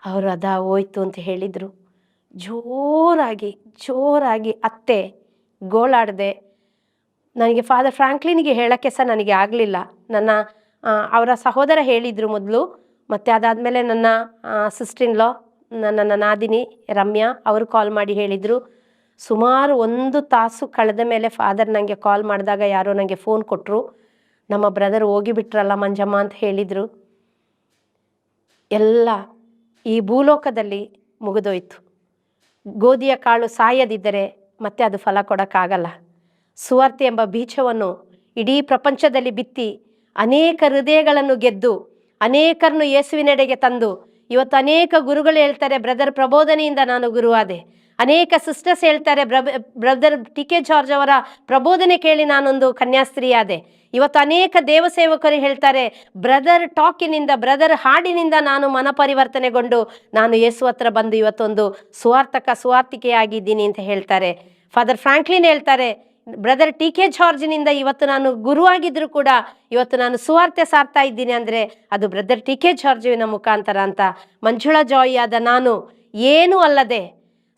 ಅವರು ಹೋಯ್ತು ಅಂತ ಹೇಳಿದರು. ಜೋರಾಗಿ ಅತ್ತೆ ಗೋಳಾಡಿದೆ. ನನಗೆ ಫಾದರ್ ಫ್ರಾಂಕ್ಲಿನ್ಗೆ ಹೇಳೋಕ್ಕೆ ಸಹ ನನಗೆ ಆಗಲಿಲ್ಲ. ಅವರ ಸಹೋದರ ಹೇಳಿದರು ಮೊದಲು, ಮತ್ತು ಅದಾದಮೇಲೆ ನನ್ನ ಸಿಸ್ಟರ್-ಇನ್-ಲಾ, ನನ್ನ ನಾದಿನಿ ರಮ್ಯಾ ಅವರು ಕಾಲ್ ಮಾಡಿ ಹೇಳಿದರು. ಸುಮಾರು 1 ತಾಸು ಕಳೆದ ಮೇಲೆ ಫಾದರ್ ನನಗೆ ಕಾಲ್ ಮಾಡಿದಾಗ ಯಾರೋ ನನಗೆ ಫೋನ್ ಕೊಟ್ಟರು. ನಮ್ಮ ಬ್ರದರ್ ಹೋಗಿಬಿಟ್ರಲ್ಲ ಮಂಜಮ್ಮ ಅಂತ ಹೇಳಿದರು. ಎಲ್ಲ ಈ ಭೂಲೋಕದಲ್ಲಿ ಮುಗಿದೋಯ್ತು. ಗೋಧಿಯ ಕಾಳು ಸಾಯದಿದ್ದರೆ ಮತ್ತೆ ಅದು ಫಲ ಕೊಡೋಕ್ಕಾಗಲ್ಲ. ಸುವಾರ್ತೆ ಎಂಬ ಬೀಜವನ್ನು ಇಡೀ ಪ್ರಪಂಚದಲ್ಲಿ ಬಿತ್ತಿ ಅನೇಕ ಹೃದಯಗಳನ್ನು ಗೆದ್ದು ಅನೇಕರನ್ನು ಯೇಸುವಿನೆಡೆಗೆ ತಂದು ಇವತ್ತು ಅನೇಕ ಗುರುಗಳು ಹೇಳ್ತಾರೆ, ಬ್ರದರ್ ಪ್ರಬೋಧನೆಯಿಂದ ನಾನು ಗುರುವಾದೆ. ಅನೇಕ ಸಿಸ್ಟರ್ಸ್ ಹೇಳ್ತಾರೆ, ಬ್ರದರ್ ಟಿ.ಕೆ. ಜಾರ್ಜ್ ಅವರ ಪ್ರಬೋಧನೆ ಕೇಳಿ ನಾನೊಂದು ಕನ್ಯಾಸ್ತ್ರೀಯಾದೆ. ಇವತ್ತು ಅನೇಕ ದೇವಸೇವಕರು ಹೇಳ್ತಾರೆ, ಬ್ರದರ್ ಟಾಕಿನಿಂದ, ಬ್ರದರ್ ಹಾಡಿನಿಂದ ನಾನು ಮನಪರಿವರ್ತನೆಗೊಂಡು ನಾನು ಯೇಸು ಹತ್ರ ಬಂದು ಇವತ್ತೊಂದು ಸುವಾರ್ತಿಕೆಯಾಗಿದ್ದೀನಿ ಅಂತ ಹೇಳ್ತಾರೆ. ಫಾದರ್ ಫ್ರಾಂಕ್ಲಿನ್ ಹೇಳ್ತಾರೆ, ಬ್ರದರ್ ಟಿ.ಕೆ. ಜಾರ್ಜ್ನಿಂದ ಇವತ್ತು ನಾನು ಗುರುವಾಗಿದ್ರು ಕೂಡ ಇವತ್ತು ನಾನು ಸುವಾರ್ತೆ ಸಾರ್ತಾ ಇದ್ದೀನಿ ಅಂದರೆ ಅದು ಬ್ರದರ್ ಟಿ.ಕೆ. ಜಾರ್ಜುವಿನ ಮುಖಾಂತರ ಅಂತ. ಮಂಜುಳಾ ಜಾಯ್ ಆದ ನಾನು ಏನೂ ಅಲ್ಲದೆ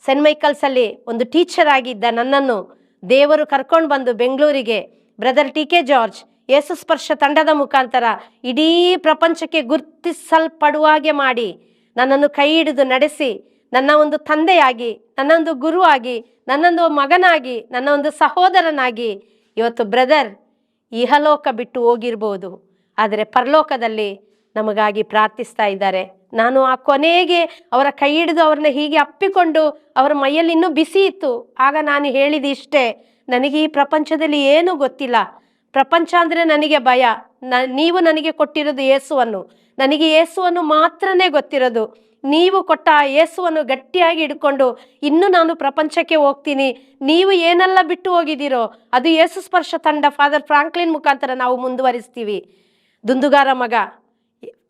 ಸೆಂಟ್ ಮೈಕಲ್ಸಲ್ಲಿ ಒಂದು ಟೀಚರ್ ಆಗಿದ್ದ ನನ್ನನ್ನು ದೇವರು ಕರ್ಕೊಂಡು ಬಂದು ಬೆಂಗಳೂರಿಗೆ ಬ್ರದರ್ ಟಿ.ಕೆ. ಜಾರ್ಜ್ ಯೇಸು ಸ್ಪರ್ಶ ತಂಡದ ಮುಖಾಂತರ ಇಡೀ ಪ್ರಪಂಚಕ್ಕೆ ಗುರುತಿಸಲ್ಪಡುವ ಹಾಗೆ ಮಾಡಿ ನನ್ನನ್ನು ಕೈ ಹಿಡಿದು ನಡೆಸಿ ನನ್ನ ಒಂದು ತಂದೆಯಾಗಿ, ನನ್ನೊಂದು ಗುರುವಾಗಿ, ನನ್ನೊಂದು ಮಗನಾಗಿ, ನನ್ನ ಒಂದು ಸಹೋದರನಾಗಿ ಇವತ್ತು ಬ್ರದರ್ ಇಹಲೋಕ ಬಿಟ್ಟು ಹೋಗಿರ್ಬೋದು, ಆದರೆ ಪರಲೋಕದಲ್ಲಿ ನಮಗಾಗಿ ಪ್ರಾರ್ಥಿಸ್ತಾ ಇದ್ದಾರೆ. ನಾನು ಆ ಕೊನೆಗೆ ಅವರ ಕೈ ಹಿಡಿದು ಅವ್ರನ್ನ ಹೀಗೆ ಅಪ್ಪಿಕೊಂಡು ಅವರ ಮೈಯಲ್ಲಿ ಇನ್ನೂ ಬಿಸಿ ಇತ್ತು. ಆಗ ನಾನು ಹೇಳಿದ ಇಷ್ಟೇ, ನನಗೆ ಈ ಪ್ರಪಂಚದಲ್ಲಿ ಏನೂ ಗೊತ್ತಿಲ್ಲ, ಪ್ರಪಂಚ ಅಂದರೆ ನನಗೆ ಭಯ. ನೀವು ನನಗೆ ಕೊಟ್ಟಿರೋದು ಯೇಸುವನ್ನು, ನನಗೆ ಯೇಸುವನ್ನು ಮಾತ್ರನೇ ಗೊತ್ತಿರೋದು. ನೀವು ಕೊಟ್ಟ ಆ ಯೇಸುವನ್ನು ಗಟ್ಟಿಯಾಗಿ ಹಿಡ್ಕೊಂಡು ಇನ್ನೂ ನಾನು ಪ್ರಪಂಚಕ್ಕೆ ಹೋಗ್ತೀನಿ. ನೀವು ಏನೆಲ್ಲ ಬಿಟ್ಟು ಹೋಗಿದ್ದೀರೋ ಅದು ಯೇಸು ಸ್ಪರ್ಶ ತಂಡ ಫಾದರ್ ಫ್ರಾಂಕ್ಲಿನ್ ಮುಖಾಂತರ ನಾವು ಮುಂದುವರಿಸ್ತೀವಿ. ದುಂದುಗಾರ ಮಗ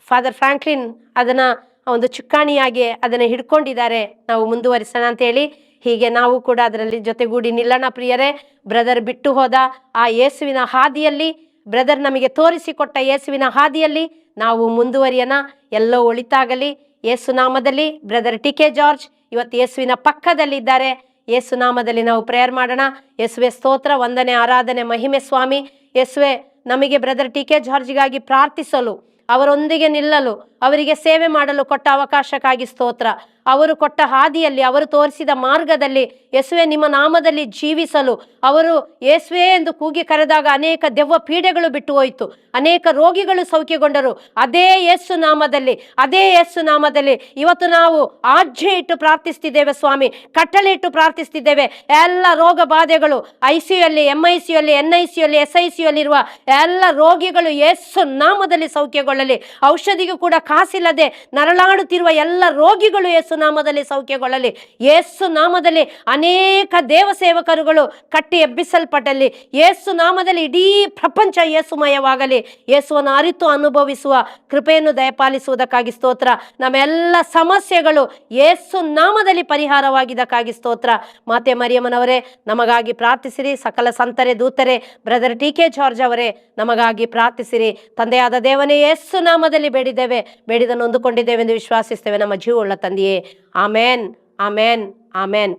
ಫಾದರ್ ಫ್ರಾಂಕ್ಲಿನ್ ಅದನ್ನು ಒಂದು ಚುಕ್ಕಾಣಿಯಾಗಿ ಅದನ್ನು ಹಿಡ್ಕೊಂಡಿದ್ದಾರೆ. ನಾವು ಮುಂದುವರಿಸೋಣ ಅಂತೇಳಿ ಹೀಗೆ ನಾವು ಕೂಡ ಅದರಲ್ಲಿ ಜೊತೆಗೂಡಿ ನಿಲ್ಲೋಣ ಪ್ರಿಯರೇ. ಬ್ರದರ್ ಬಿಟ್ಟು ಹೋದ ಆ ಯೇಸುವಿನ ಹಾದಿಯಲ್ಲಿ, ಬ್ರದರ್ ನಮಗೆ ತೋರಿಸಿಕೊಟ್ಟ ಯೇಸುವಿನ ಹಾದಿಯಲ್ಲಿ ನಾವು ಮುಂದುವರಿಯೋಣ. ಎಲ್ಲೋ ಒಳಿತಾಗಲಿ. ಯೇಸು ನಾಮದಲ್ಲಿ ಬ್ರದರ್ ಟಿ.ಕೆ. ಜಾರ್ಜ್ ಇವತ್ತು ಯೇಸುವಿನ ಪಕ್ಕದಲ್ಲಿದ್ದಾರೆ. ಯೇಸು ನಾಮದಲ್ಲಿ ನಾವು ಪ್ರೇಯರ್ ಮಾಡೋಣ. ಯೇಸುವೆ ಸ್ತೋತ್ರ, ವಂದನೆ, ಆರಾಧನೆ, ಮಹಿಮೆ ಸ್ವಾಮಿ. ಯೇಸುವೆ ನಮಗೆ ಬ್ರದರ್ ಟಿ.ಕೆ. ಜಾರ್ಜ್ಗಾಗಿ ಪ್ರಾರ್ಥಿಸಲು, ಅವರೊಂದಿಗೆ ನಿಲ್ಲಲು, ಅವರಿಗೆ ಸೇವೆ ಮಾಡಲು ಕೊಟ್ಟ ಅವಕಾಶಕ್ಕಾಗಿ ಸ್ತೋತ್ರ. ಅವರು ಕೊಟ್ಟ ಹಾದಿಯಲ್ಲಿ, ಅವರು ತೋರಿಸಿದ ಮಾರ್ಗದಲ್ಲಿ ಯೇಸುವೆ ನಿಮ್ಮ ನಾಮದಲ್ಲಿ ಜೀವಿಸಲು ಅವರು ಯೇಸುವೆ ಎಂದು ಕೂಗಿ ಕರೆದಾಗ ಅನೇಕ ದೆವ್ವ ಪೀಡೆಗಳು ಬಿಟ್ಟು ಹೋಯಿತು, ಅನೇಕ ರೋಗಿಗಳು ಸೌಖ್ಯಗೊಂಡರು. ಅದೇ ಯೇಸು ನಾಮದಲ್ಲಿ, ಅದೇ ಯೇಸು ನಾಮದಲ್ಲಿ ಇವತ್ತು ನಾವು ಆಜ್ಞೆ ಇಟ್ಟು ಪ್ರಾರ್ಥಿಸ್ತಿದ್ದೇವೆ ಸ್ವಾಮಿ, ಕಟ್ಟಳೆ ಇಟ್ಟು ಪ್ರಾರ್ಥಿಸ್ತಿದ್ದೇವೆ. ಎಲ್ಲ ರೋಗ ಬಾಧೆಗಳು ICUಯಲ್ಲಿ, MICUಯಲ್ಲಿ, NICUಯಲ್ಲಿ, SICUಯಲ್ಲಿರುವ ಎಲ್ಲ ರೋಗಿಗಳು ಯೇಸು ನಾಮದಲ್ಲಿ ಸೌಖ್ಯಗೊಳ್ಳಲಿ. ಔಷಧಿಗೂ ಕೂಡ ಕಾಸಿಲ್ಲದೆ ನರಳಾಡುತ್ತಿರುವ ಎಲ್ಲ ರೋಗಿಗಳು ಯೇಸು ನಾಮದಲ್ಲಿ ಸೌಖ್ಯಗೊಳ್ಳಲಿ. ಯೇಸು ನಾಮದಲ್ಲಿ ಅನೇಕ ದೇವಸೇವಕರುಗಳು ಕಟ್ಟಿ ಎಬ್ಬಿಸಲ್ಪಟ್ಟಲ್ಲಿ. ಯೇಸು ನಾಮದಲ್ಲಿ ಇಡೀ ಪ್ರಪಂಚ ಯೇಸುಮಯವಾಗಲಿ. ಯೇಸುವನ್ನು ಅರಿತು ಅನುಭವಿಸುವ ಕೃಪೆಯನ್ನು ದಯಪಾಲಿಸುವುದಕ್ಕಾಗಿ ಸ್ತೋತ್ರ. ನಮ್ಮೆಲ್ಲ ಸಮಸ್ಯೆಗಳು ಯೇಸು ನಾಮದಲ್ಲಿ ಪರಿಹಾರವಾಗಿದ್ದಕ್ಕಾಗಿ ಸ್ತೋತ್ರ. ಮಾತೆ ಮರಿಯಮ್ಮನವರೇ ನಮಗಾಗಿ ಪ್ರಾರ್ಥಿಸಿರಿ. ಸಕಲ ಸಂತರೆ, ದೂತರೆ, ಬ್ರದರ್ ಟಿ.ಕೆ. ಜಾರ್ಜ್ ಅವರೇ ನಮಗಾಗಿ ಪ್ರಾರ್ಥಿಸಿರಿ. ತಂದೆಯಾದ ದೇವನೇ, ಯೇಸು ನಾಮದಲ್ಲಿ ಬೇಡಿದ್ದೇವೆ, ಬೇಡಿದನ್ನು ಹೊಂದಿಕೊಂಡಿದ್ದೇವೆ ಎಂದು ವಿಶ್ವಾಸಿಸ್ತೇವೆ ನಮ್ಮ ಜೀವವುಳ್ಳ ತಂದೆಯೇ. ಆಮೇನ್, ಆಮೇನ್, ಆಮೇನ್.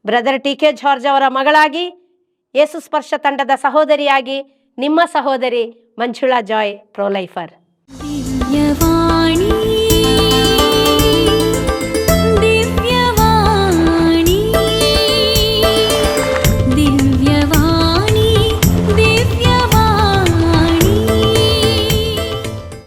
Brother TK. ಜಾರ್ಜ್ ಅವರ ಮಗಳಾಗಿ, ಯೇಸು ಸ್ಪರ್ಶ ತಂಡದ ಸಹೋದರಿಯಾಗಿ ನಿಮ್ಮ ಸಹೋದರಿ ಮಂಜುಳಾ ಜಾಯ್, ಪ್ರೋಲೈಫರ್. ದಿವ್ಯವಾಣಿ.